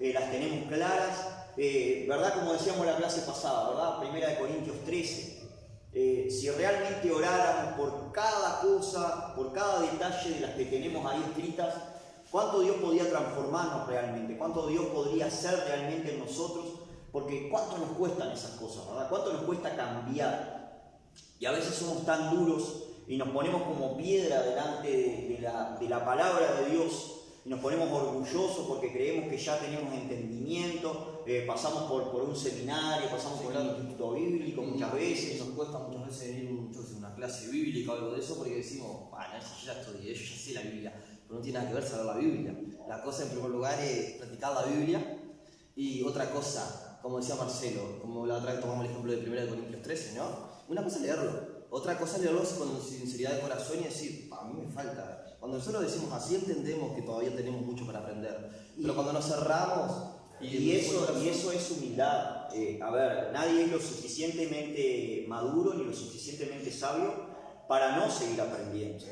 las tenemos claras, ¿verdad? Como decíamos la clase pasada, ¿verdad? Primera de Corintios 13. Si realmente oráramos por cada cosa, por cada detalle de las que tenemos ahí escritas, ¿cuánto Dios podría transformarnos realmente? ¿Cuánto Dios podría hacer realmente en nosotros? Porque ¿cuánto nos cuestan esas cosas, verdad? ¿Cuánto nos cuesta cambiar? Y a veces somos tan duros y nos ponemos como piedra delante de la palabra de Dios y nos ponemos orgullosos porque creemos que ya tenemos entendimiento, pasamos por un seminario, pasamos por un instituto bíblico muchas veces. Nos cuesta muchas veces venir a una clase bíblica o algo de eso porque decimos, bueno, eso yo ya estudié, yo ya sé la Biblia, pero no tiene nada que ver saber la Biblia. La cosa en primer lugar es practicar la Biblia y otra cosa, como decía Marcelo, como la otra vez tomamos el ejemplo de 1 Corintios 13, ¿no? Una cosa es leerlo. Otra cosa es leerlo con sinceridad de corazón y decir, a mí me falta. Cuando nosotros decimos así entendemos que todavía tenemos mucho para aprender. Pero cuando nos cerramos... Y eso es humildad. A ver, nadie es lo suficientemente maduro ni lo suficientemente sabio para no seguir aprendiendo.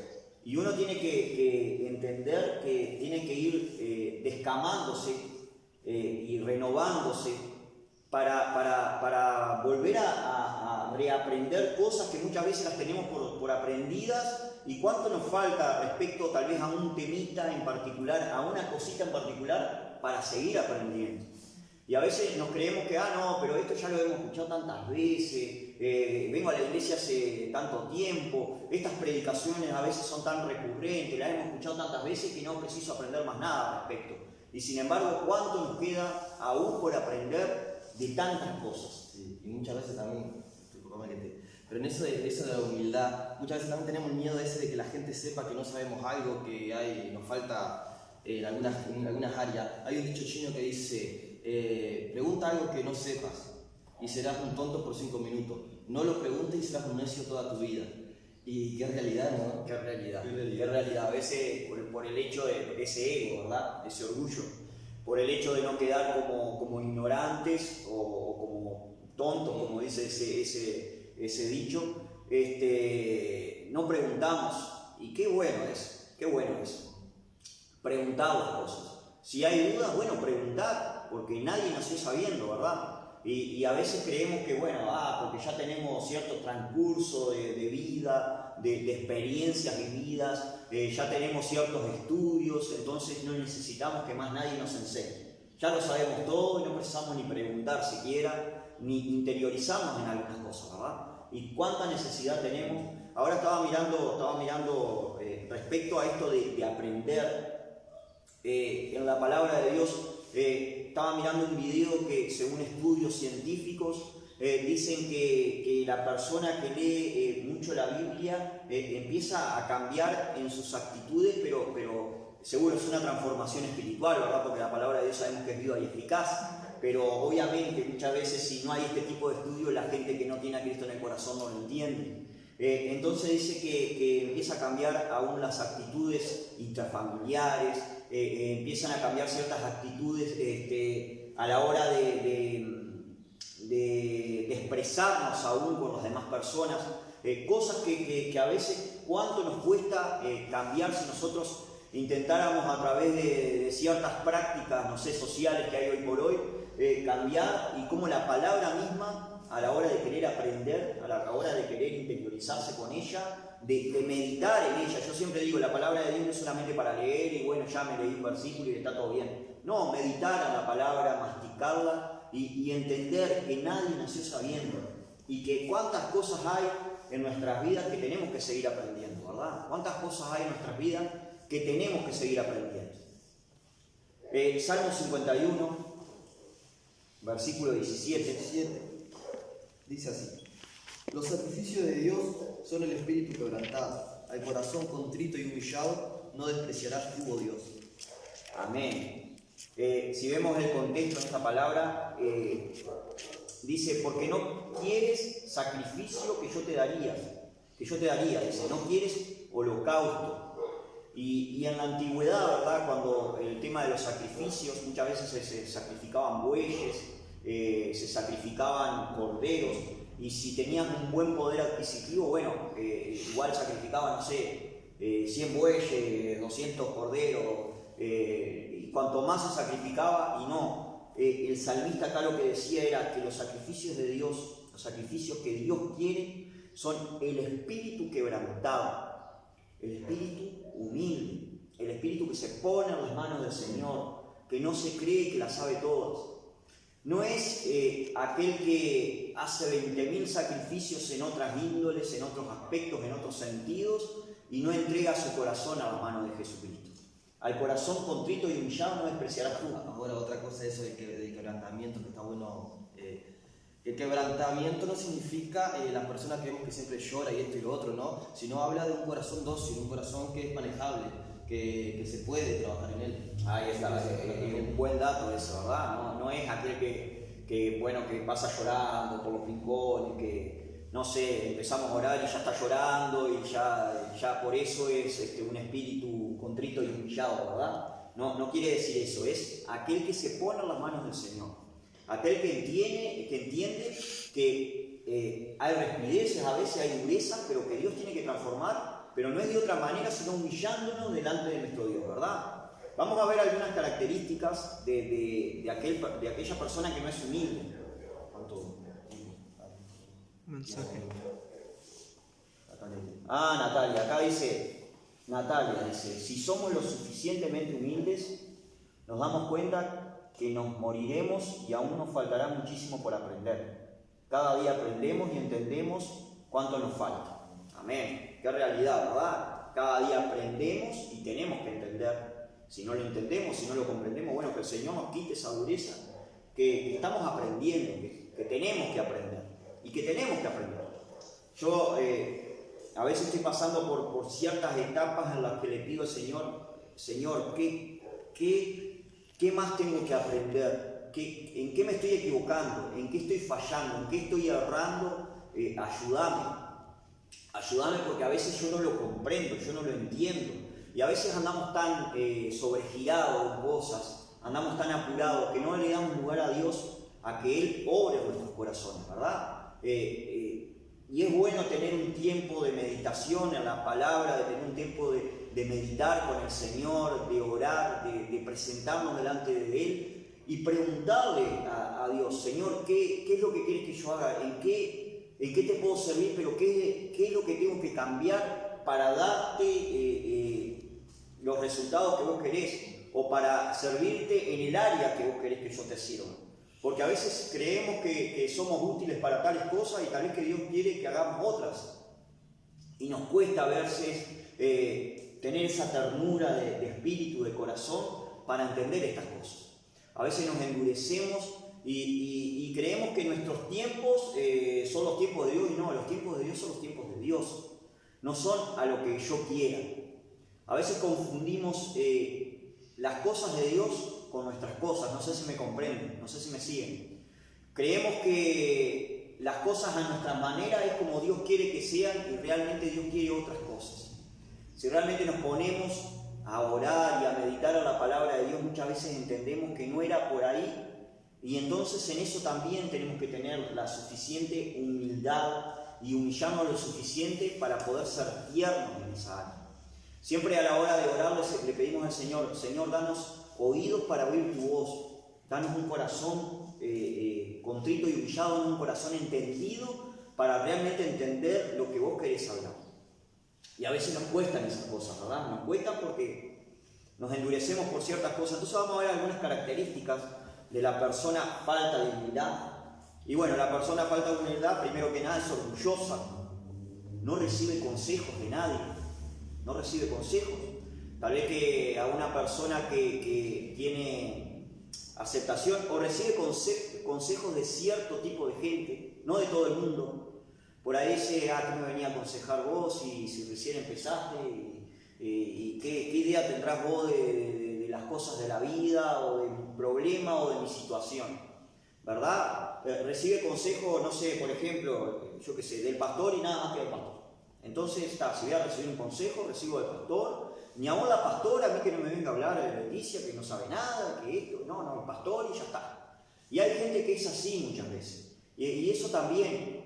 Y uno tiene que entender que tiene que ir descamándose y renovándose para volver a reaprender cosas que muchas veces las tenemos por aprendidas, y cuánto nos falta respecto tal vez a un temita en particular, a una cosita en particular, para seguir aprendiendo. Y a veces nos creemos que, no, pero esto ya lo hemos escuchado tantas veces, vengo a la iglesia hace tanto tiempo, estas predicaciones a veces son tan recurrentes, las hemos escuchado tantas veces que no preciso aprender más nada al respecto. Y sin embargo, ¿cuánto nos queda aún por aprender de tantas cosas? Sí, y muchas veces también, pero en eso de la humildad, muchas veces también tenemos el miedo ese de que la gente sepa que no sabemos algo, que nos falta en algunas áreas. Hay un dicho chino que dice, pregunta algo que no sepas y serás un tonto por 5 minutos. No lo preguntes y serás un necio toda tu vida. Y qué realidad, ¿no? Qué realidad. A veces por el hecho de ese ego, ¿verdad? Ese orgullo. Por el hecho de no quedar como ignorantes o como tontos, como dice ese dicho, no preguntamos. Y qué bueno es preguntar las cosas. Si hay dudas, bueno, preguntar, porque nadie nació sabiendo, ¿verdad? Y a veces creemos que, bueno, porque ya tenemos cierto transcurso de vida, de experiencias vividas, ya tenemos ciertos estudios, entonces no necesitamos que más nadie nos enseñe. Ya lo sabemos todo y no precisamos ni preguntar siquiera, ni interiorizarnos en algunas cosas, ¿verdad? ¿Y cuánta necesidad tenemos? Ahora estaba mirando respecto a esto de aprender en la palabra de Dios. Estaba mirando un video que, según estudios científicos, dicen que la persona que lee mucho la Biblia empieza a cambiar en sus actitudes, pero seguro es una transformación espiritual, ¿verdad? Porque la palabra de Dios sabemos que es viva y eficaz, pero obviamente muchas veces si no hay este tipo de estudios, la gente que no tiene a Cristo en el corazón no lo entiende. Entonces dice que empieza a cambiar aún las actitudes intrafamiliares, empiezan a cambiar ciertas actitudes a la hora de expresarnos aún con las demás personas, cosas que a veces cuánto nos cuesta cambiar si nosotros intentáramos a través de ciertas prácticas, no sé, sociales que hay hoy por hoy, cambiar, y cómo la palabra misma, a la hora de querer aprender, a la hora de querer interiorizarse con ella, de meditar en ella. Yo siempre digo, la palabra de Dios no es solamente para leer y bueno, ya me leí un versículo y está todo bien. No, meditar a la palabra, masticarla y entender que nadie nació sabiendo y que cuántas cosas hay en nuestras vidas que tenemos que seguir aprendiendo, ¿verdad? ¿Cuántas cosas hay en nuestras vidas que tenemos que seguir aprendiendo? Salmo 51, versículo 17. Dice así: los sacrificios de Dios son el espíritu quebrantado, al corazón contrito y humillado no despreciarás tú, oh Dios. Amén. Si vemos el contexto de esta palabra, dice, porque no quieres sacrificio que yo te daría, dice, no quieres holocausto. Y en la antigüedad, ¿verdad?, cuando el tema de los sacrificios, muchas veces se sacrificaban bueyes, se sacrificaban corderos, y si tenías un buen poder adquisitivo, bueno, igual sacrificaban, no sé, 100 bueyes, 200 corderos, y cuanto más se sacrificaba, y no. El salmista acá lo que decía era que los sacrificios de Dios, los sacrificios que Dios quiere, son el espíritu quebrantado, el espíritu humilde, el espíritu que se pone en las manos del Señor, que no se cree que las sabe todas. No es aquel que hace 20.000 sacrificios en otras índoles, en otros aspectos, en otros sentidos, y no entrega su corazón a las manos de Jesucristo. Al corazón contrito y humillado no despreciarás tú. Ahora, otra cosa es eso del quebrantamiento, que está bueno. El quebrantamiento no significa la persona que vemos que siempre llora y esto y lo otro, ¿no? Sino habla de un corazón dócil, un corazón que es manejable, que se puede trabajar en él. Ahí está, es un buen dato eso, ¿verdad? No es aquel que pasa llorando por los rincones, que, no sé, empezamos a orar y ya está llorando y ya por eso es un espíritu contrito y humillado, ¿verdad? No quiere decir eso, es aquel que se pone en las manos del Señor, aquel que entiende que hay respideces, a veces hay dureza, pero que Dios tiene que transformar, pero no es de otra manera sino humillándonos delante de nuestro Dios, ¿verdad? Vamos a ver algunas características de aquella persona que no es humilde. Mensaje. Natalia, acá dice, si somos lo suficientemente humildes, nos damos cuenta que nos moriremos y aún nos faltará muchísimo por aprender. Cada día aprendemos y entendemos cuánto nos falta. Amén. Qué realidad, ¿verdad? Cada día aprendemos y tenemos que entender. Si no lo entendemos, si no lo comprendemos, bueno, que el Señor nos quite esa dureza, que estamos aprendiendo, que tenemos que aprender y que tenemos que aprender. Yo a veces estoy pasando por ciertas etapas en las que le pido al Señor, ¿qué más tengo que aprender? ¿En qué me estoy equivocando? ¿En qué estoy fallando? ¿En qué estoy errando? Ayúdame porque a veces yo no lo comprendo, yo no lo entiendo. Y a veces andamos tan sobregirados en cosas, andamos tan apurados que no le damos lugar a Dios a que Él obre en nuestros corazones, ¿verdad? Y es bueno tener un tiempo de meditación en la palabra, de tener un tiempo de meditar con el Señor, de orar, de presentarnos delante de Él y preguntarle a Dios, Señor, ¿qué es lo que quieres que yo haga? ¿En qué te puedo servir? Pero ¿qué es lo que tengo que cambiar para darte los resultados que vos querés, o para servirte en el área que vos querés que yo te sirva? Porque a veces creemos que somos útiles para tales cosas y tal vez que Dios quiere que hagamos otras. Y nos cuesta a veces tener esa ternura de espíritu, de corazón, para entender estas cosas. A veces nos endurecemos y creemos que nuestros tiempos son los tiempos de Dios, y no, los tiempos de Dios son los tiempos de Dios. No son a lo que yo quiera. A veces confundimos las cosas de Dios con nuestras cosas. No sé si me comprenden, no sé si me siguen. Creemos que las cosas a nuestra manera es como Dios quiere que sean, y realmente Dios quiere otras cosas. Si realmente nos ponemos a orar y a meditar a la palabra de Dios, muchas veces entendemos que no era por ahí, y entonces en eso también tenemos que tener la suficiente humildad y humillarnos lo suficiente para poder ser tiernos en esa área. Siempre a la hora de orar le pedimos al Señor, Señor, danos oídos para oír tu voz, danos un corazón contrito y humillado, danos un corazón entendido para realmente entender lo que vos querés hablar. Y a veces nos cuestan esas cosas, ¿verdad? Nos cuestan porque nos endurecemos por ciertas cosas. Entonces vamos a ver algunas características de la persona falta de humildad. Y bueno, la persona falta de humildad, primero que nada, es orgullosa. no recibe consejos de nadie, no recibe consejos. Tal vez que a una persona que tiene aceptación o recibe consejos de cierto tipo de gente, no de todo el mundo, por ahí dice, ¿qué me venía a aconsejar vos si recién empezaste? ¿Y qué idea tendrás vos de las cosas de la vida o de mi problema o de mi situación? ¿Verdad? Recibe consejo, no sé, por ejemplo, yo qué sé, del pastor y nada más que del pastor. Entonces, si voy a recibir un consejo, recibo del pastor, ni aún la pastora, a mí que no me venga a hablar de Leticia, que no sabe nada, que esto, no, el pastor y ya está. Y hay gente que es así muchas veces. Y eso también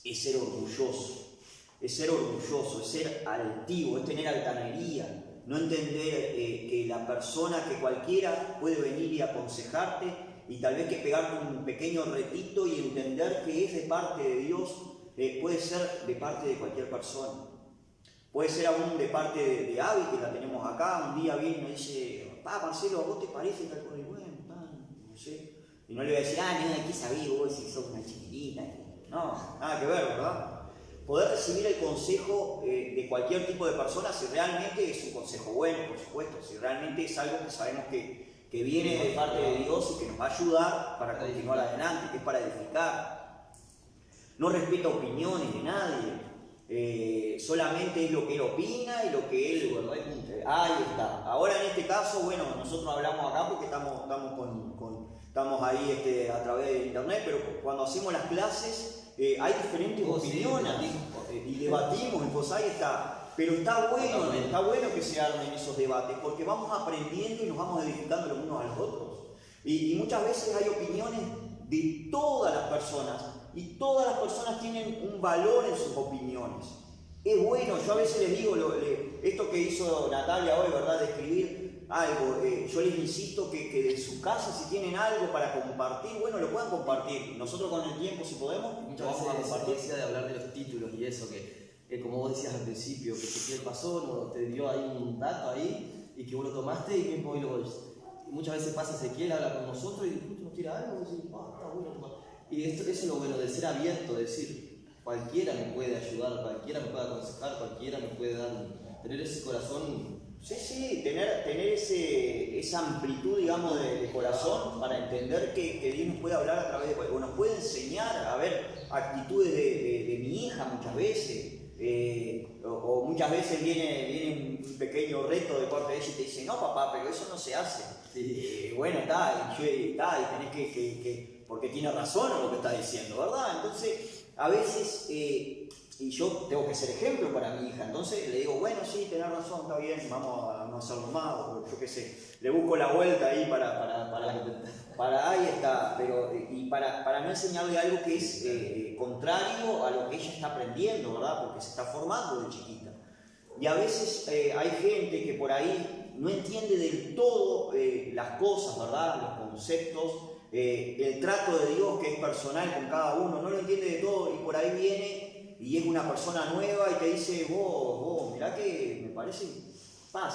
es ser orgulloso, es ser altivo, es tener altanería, no entender que la persona, que cualquiera puede venir y aconsejarte y tal vez que pegarte un pequeño retito y entender que es de parte de Dios, puede ser de parte de cualquier persona. Puede ser aún de parte de Abby, que la tenemos acá. Un día viene y me dice, Marcelo, ¿a vos te parece tal cosa? Y bueno, no sé. Y no le voy a decir, ¿qué sabés vos si sos una chiquitita? No, nada que ver, ¿verdad? Poder recibir el consejo de cualquier tipo de persona, si realmente es un consejo bueno, por supuesto, si realmente es algo que sabemos que viene de parte de Dios y que nos va a ayudar para continuar adelante, que es para edificar. No respeta opiniones de nadie, solamente es lo que él opina y lo que él... ahí está. Ahora en este caso, bueno, nosotros hablamos acá porque estamos ahí a través de internet, pero cuando hacemos las clases hay diferentes opiniones y debatimos, pues ahí está. Pero está bueno que se armen esos debates porque vamos aprendiendo y nos vamos edificando los unos a los otros. Y muchas veces hay opiniones de todas las personas y todas las personas tienen un valor en sus opiniones. Es bueno, yo a veces les digo, esto que hizo Natalia hoy, ¿verdad? De escribir algo, yo les insisto que de su casa, si tienen algo para compartir, bueno, lo puedan compartir. Nosotros con el tiempo, si podemos, muchas veces vamos a compartir. De hablar de los títulos y eso, que como vos decías al principio, que Ezequiel pasó, te dio ahí un dato ahí y que vos lo tomaste y mismo hoy muchas veces pasa Ezequiel, habla con nosotros y justo nos tira algo y decimos, está bueno. Y eso es lo bueno de ser abierto, de decir, cualquiera me puede ayudar, cualquiera me puede aconsejar, cualquiera me puede tener ese corazón. Sí, tener esa amplitud, digamos, de corazón para entender que Dios nos puede hablar a través de, o nos puede enseñar a ver actitudes de mi hija muchas veces. O muchas veces viene un pequeño reto de parte de ella y te dice, no papá, pero eso no se hace. Bueno, está, y tenés que porque tiene razón en lo que está diciendo, ¿verdad? Entonces, a veces, y yo tengo que ser ejemplo para mi hija, entonces le digo, bueno, sí, tenés razón, está bien, vamos a no hacerlo más, o yo qué sé, le busco la vuelta ahí para ahí está, pero y para no enseñarle algo que es contrario a lo que ella está aprendiendo, ¿verdad? Porque se está formando de chiquita. Y a veces hay gente que por ahí no entiende del todo las cosas, ¿verdad? Los conceptos, el trato de Dios que es personal con cada uno, no lo entiende de todo y por ahí viene y es una persona nueva y te dice, vos, mirá que me parece,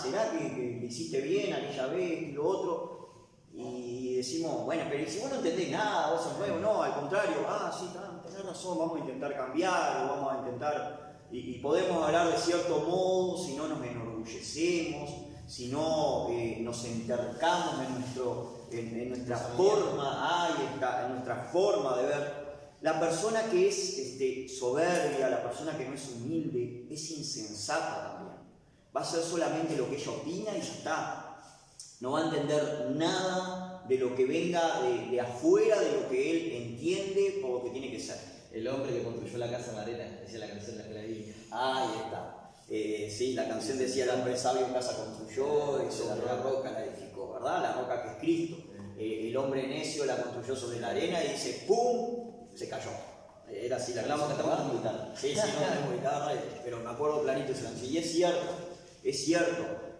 ¿será que hiciste bien aquella vez y lo otro? Y decimos, bueno, pero si vos no entendés nada, vos sos nuevo, no, al contrario, sí, tenés razón, vamos a intentar cambiar, vamos a intentar, y podemos hablar de cierto modo, si no nos enorgullecemos, si no nos entercamos en nuestra forma, en nuestra forma de ver. La persona que es soberbia, la persona que no es humilde, es insensata también. Va a hacer solamente lo que ella opina y ya está. No va a entender nada de lo que venga de afuera, de lo que él entiende por lo que tiene que ser. El hombre que construyó la casa en la arena, decía la canción de la Biblia. Ahí está. Sí, la canción decía, el hombre sabio casa construyó y sobre la roca la edificó, ¿verdad? La roca que es Cristo. El hombre necio la construyó sobre la arena y dice, ¡pum!, se cayó. Era así la canción. Hablamos de guitarra. Sí, no tenemos guitarra, pero me acuerdo clarito esa canción. Y es cierto.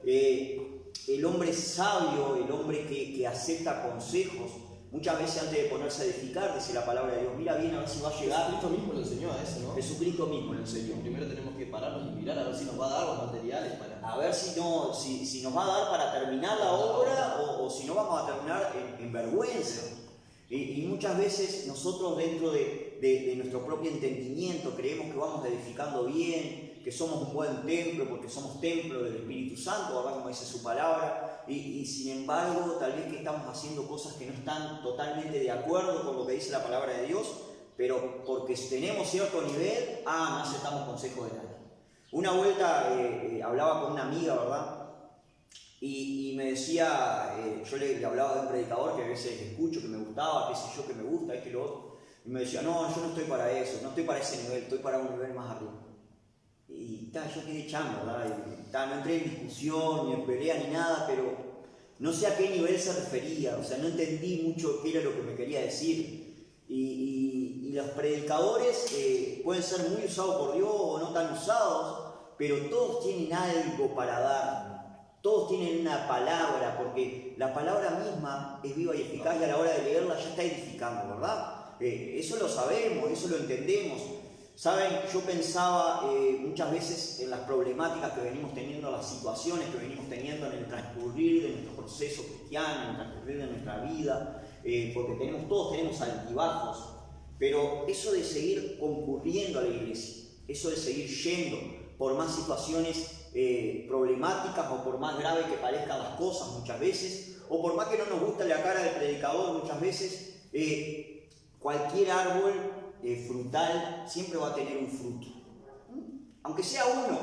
El hombre sabio, el hombre que acepta consejos, muchas veces antes de ponerse a edificar, dice la palabra de Dios, mira bien a ver si va a llegar. Jesucristo mismo lo enseñó a eso, ¿no? Jesucristo mismo lo enseñó. Primero tenemos que pararnos y mirar a ver si nos va a dar los materiales para... A ver si nos va a dar para terminar la obra o si no vamos a terminar en vergüenza. Y muchas veces nosotros dentro de de nuestro propio entendimiento creemos que vamos edificando bien, que somos un buen templo porque somos templo del Espíritu Santo, ¿verdad? Como dice su palabra, y sin embargo tal vez que estamos haciendo cosas que no están totalmente de acuerdo con lo que dice la palabra de Dios, pero porque tenemos cierto nivel, no aceptamos consejos de nadie. Una vuelta hablaba con una amiga, ¿verdad? Y me decía, yo le hablaba de un predicador que a veces escucho, que me gustaba, qué sé yo, que me gusta, que lo otro. Y me decía, no, yo no estoy para eso, no estoy para ese nivel, estoy para un nivel más arriba. Y yo quedé chamo, ¿verdad? No entré en discusión, ni en pelea, ni nada, pero no sé a qué nivel se refería, o sea, no entendí mucho qué era lo que me quería decir. Y los predicadores pueden ser muy usados por Dios o no tan usados, pero todos tienen algo para dar. Todos tienen una palabra, porque la palabra misma es viva y eficaz y a la hora de leerla ya está edificando, ¿verdad? Eso lo sabemos, eso lo entendemos. Saben, yo pensaba muchas veces en las problemáticas que venimos teniendo, las situaciones que venimos teniendo en el transcurrir de nuestro proceso cristiano, en el transcurrir de nuestra vida, porque todos tenemos altibajos, pero eso de seguir concurriendo a la iglesia, eso de seguir yendo por más situaciones problemáticas o por más grave que parezcan las cosas muchas veces, o por más que no nos guste la cara del predicador muchas veces, cualquier árbol frutal siempre va a tener un fruto, aunque sea uno,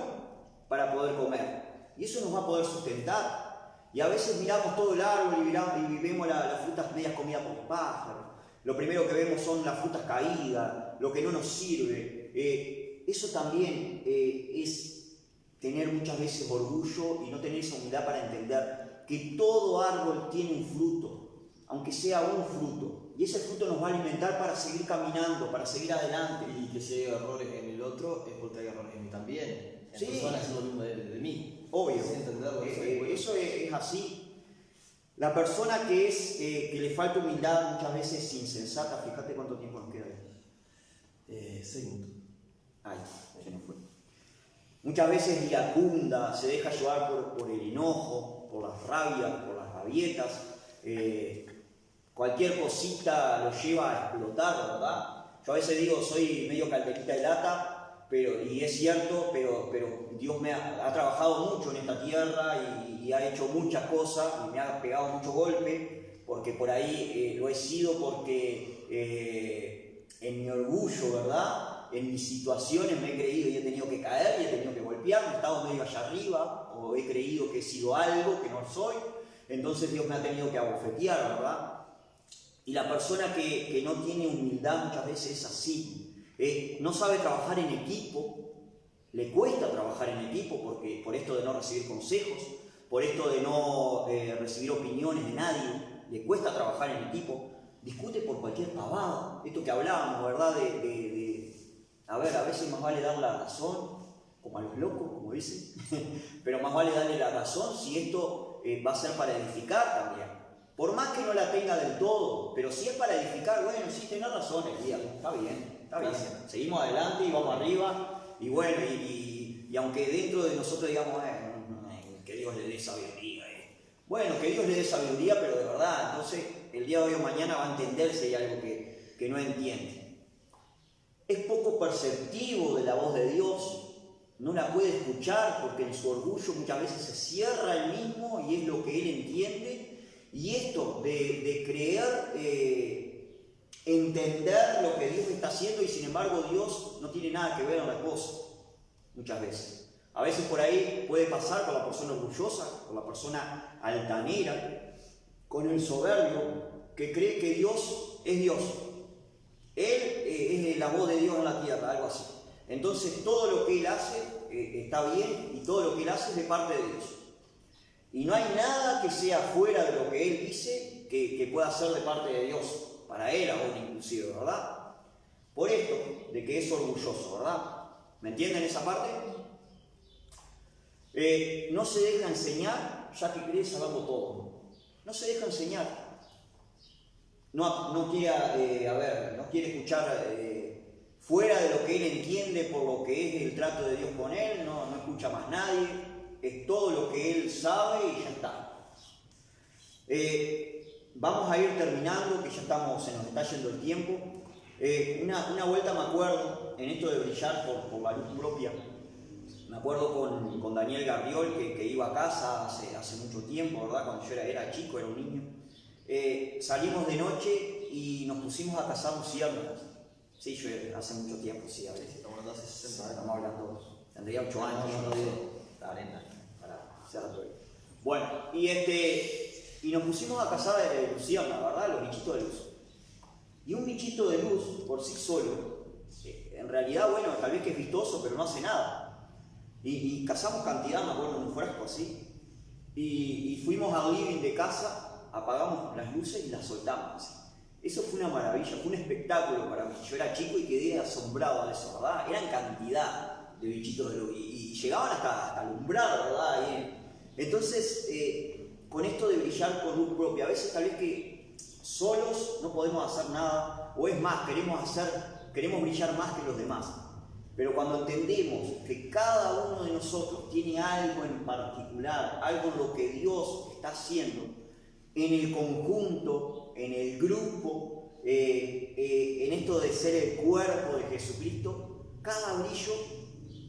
para poder comer, y eso nos va a poder sustentar. Y a veces miramos todo el árbol y vemos las frutas medias comidas por los pájaros, lo primero que vemos son las frutas caídas, lo que no nos sirve. Eso también es tener muchas veces orgullo y no tener esa humildad para entender que todo árbol tiene un fruto, aunque sea un fruto, y ese fruto nos va a alimentar para seguir caminando, para seguir adelante. Y que si hay errores en el otro es porque hay errores en mí también. Sí. Entonces van a hacer lo mismo de mí. Obvio, Entenderlo, eso es así. La persona que le falta humildad muchas veces es insensata. Fíjate cuánto tiempo nos queda ahí. 6 minutos. Ay, se nos fue. Muchas veces iracunda, se deja llevar por el enojo, por las rabias, por las rabietas. Cualquier cosita lo lleva a explotar, ¿verdad? Yo a veces digo, soy medio calderita de lata, y es cierto, pero Dios me ha trabajado mucho en esta tierra y ha hecho muchas cosas y me ha pegado mucho golpe, porque por ahí lo he sido porque en mi orgullo, ¿verdad? En mis situaciones me he creído y he tenido que caer y he tenido que golpearme, he estado medio allá arriba, o he creído que he sido algo que no soy, entonces Dios me ha tenido que abofetear, ¿verdad? Y la persona que no tiene humildad muchas veces es así, no sabe trabajar en equipo, le cuesta trabajar en equipo por esto de no recibir consejos, por esto de no recibir opiniones de nadie, le cuesta trabajar en equipo, discute por cualquier pavada, esto que hablábamos, ¿verdad? A veces más vale dar la razón, como a los locos, como dicen, pero más vale darle la razón si esto va a ser para edificar también. Por más que no la tenga del todo, pero si es para edificar, bueno, sí, tenés razón, está bien, seguimos adelante y vamos arriba, y bueno, y aunque dentro de nosotros digamos, que Dios le dé sabiduría, bueno, que Dios le dé sabiduría, pero de verdad, entonces el día de hoy o mañana va a entender si hay algo que no entiende. Es poco perceptivo de la voz de Dios, no la puede escuchar porque en su orgullo muchas veces se cierra él mismo y es lo que él entiende. Y esto de creer, entender lo que Dios está haciendo y sin embargo Dios no tiene nada que ver en la cosa, muchas veces. A veces por ahí puede pasar con la persona orgullosa, con la persona altanera, con el soberbio que cree que Dios es Dios. Él es la voz de Dios en la tierra, algo así. Entonces todo lo que él hace está bien y todo lo que él hace es de parte de Dios. Y no hay nada que sea fuera de lo que él dice que pueda ser de parte de Dios, para él aún inclusive, ¿verdad? Por esto, de que es orgulloso, ¿verdad? ¿Me entienden esa parte? No se deja enseñar ya que cree saberlo todo. No se deja enseñar. No quiere escuchar fuera de lo que él entiende por lo que es el trato de Dios con él, no escucha más nadie, es todo lo que él sabe y ya está. Vamos a ir terminando, que ya se nos está yendo el tiempo. Una vuelta me acuerdo, en esto de brillar por la luz propia, me acuerdo con Daniel Gabriol, que iba a casa hace mucho tiempo, ¿verdad? Cuando yo era chico, era un niño. Salimos de noche y nos pusimos a cazar luciérnagas. Sí, yo hace mucho tiempo, sí, a veces. Estamos hablando hace 60 años. Estamos hablando, tendría 8 años, yo no digo, la arena, para hacerlo. Bueno, y nos pusimos a cazar luciérnagas, ¿verdad? Los bichitos de luz. Y un bichito de luz, por sí solo, en realidad, bueno, tal vez que es vistoso, pero no hace nada. Y cazamos cantidad, me acuerdo, en un frasco así. Y fuimos al living de casa, apagamos las luces y las soltamos así. Eso fue una maravilla, fue un espectáculo para mí. Yo era chico y quedé asombrado de eso, ¿verdad? Eran cantidad de bichitos de luz y llegaban hasta alumbrar, ¿verdad? Entonces, con esto de brillar por luz propia, a veces tal vez que solos no podemos hacer nada, o es más, queremos brillar más que los demás. Pero cuando entendemos que cada uno de nosotros tiene algo en particular, algo en lo que Dios está haciendo, en el conjunto, en el grupo, en esto de ser el cuerpo de Jesucristo, cada brillo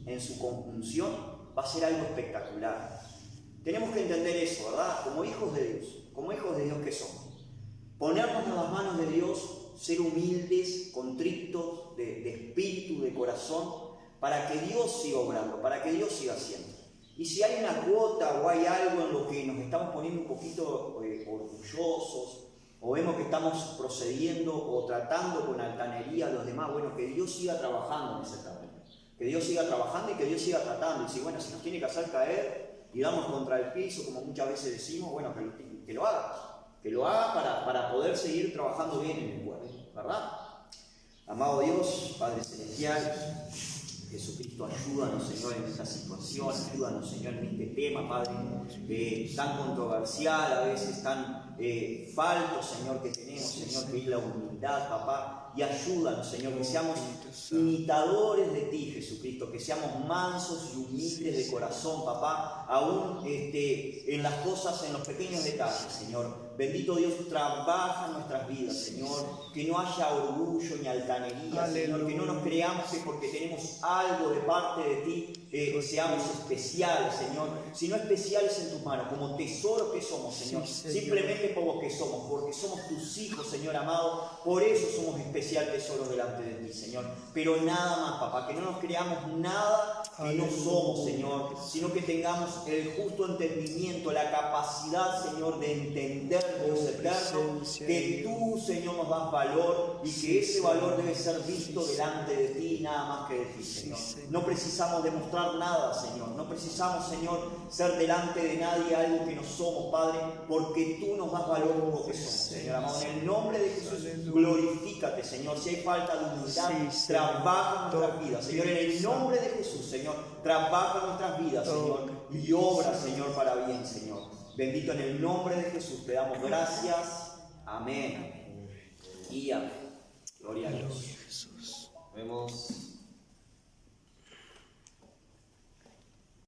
en su conjunción va a ser algo espectacular. Tenemos que entender eso, ¿verdad? Como hijos de Dios que somos. Ponernos en las manos de Dios, ser humildes, contritos, de espíritu, de corazón, para que Dios siga obrando, para que Dios siga haciendo. Y si hay una cuota o hay algo en lo que nos estamos poniendo un poquito orgullosos, o vemos que estamos procediendo o tratando con altanería a los demás, bueno, que Dios siga trabajando en ese terreno. Que Dios siga trabajando y que Dios siga tratando. Y si, bueno, si nos tiene que hacer caer y damos contra el piso, como muchas veces decimos, bueno, que lo haga. Que lo haga para poder seguir trabajando bien en el cuerpo, ¿verdad? Amado Dios, Padre Celestial, Jesucristo, ayúdanos, Señor, en esta situación, ayúdanos, Señor, en este tema, Padre, tan controversial, a veces tan falto, Señor, que tenemos, Señor, que es la humildad, papá, y ayúdanos, Señor, que seamos imitadores de ti, Jesucristo, que seamos mansos y humildes de corazón, papá, aún en las cosas, en los pequeños detalles, Señor. Bendito Dios, trabaja en nuestras vidas, Señor, que no haya orgullo ni altanería, Señor, que no nos creamos que porque tenemos algo de parte de ti, seamos especiales, Señor, sino especiales en tus manos, como tesoros que somos, Señor, simplemente por lo que somos, porque somos tus hijos, Señor amado, por eso somos especial tesoro delante de ti, Señor, pero nada más, papá, que no nos creamos nada que no somos, Señor, sino que tengamos el justo entendimiento, la capacidad, Señor, de entender, Dios eterno, que tú, Señor, nos das valor y que ese valor debe ser visto delante de ti y nada más que de ti, Señor. No precisamos demostrar nada, Señor. No precisamos, Señor, ser delante de nadie algo que no somos, Padre, porque tú nos das valor por lo que somos, Señor amado. En el nombre de Jesús, glorifícate, Señor. Si hay falta de humildad, trabaja en nuestras vidas, Señor. En el nombre de Jesús, Señor, trabaja en nuestras vidas, Señor, y obra, Señor, para bien, Señor. Bendito en el nombre de Jesús, te damos gracias. Amén. Y amén.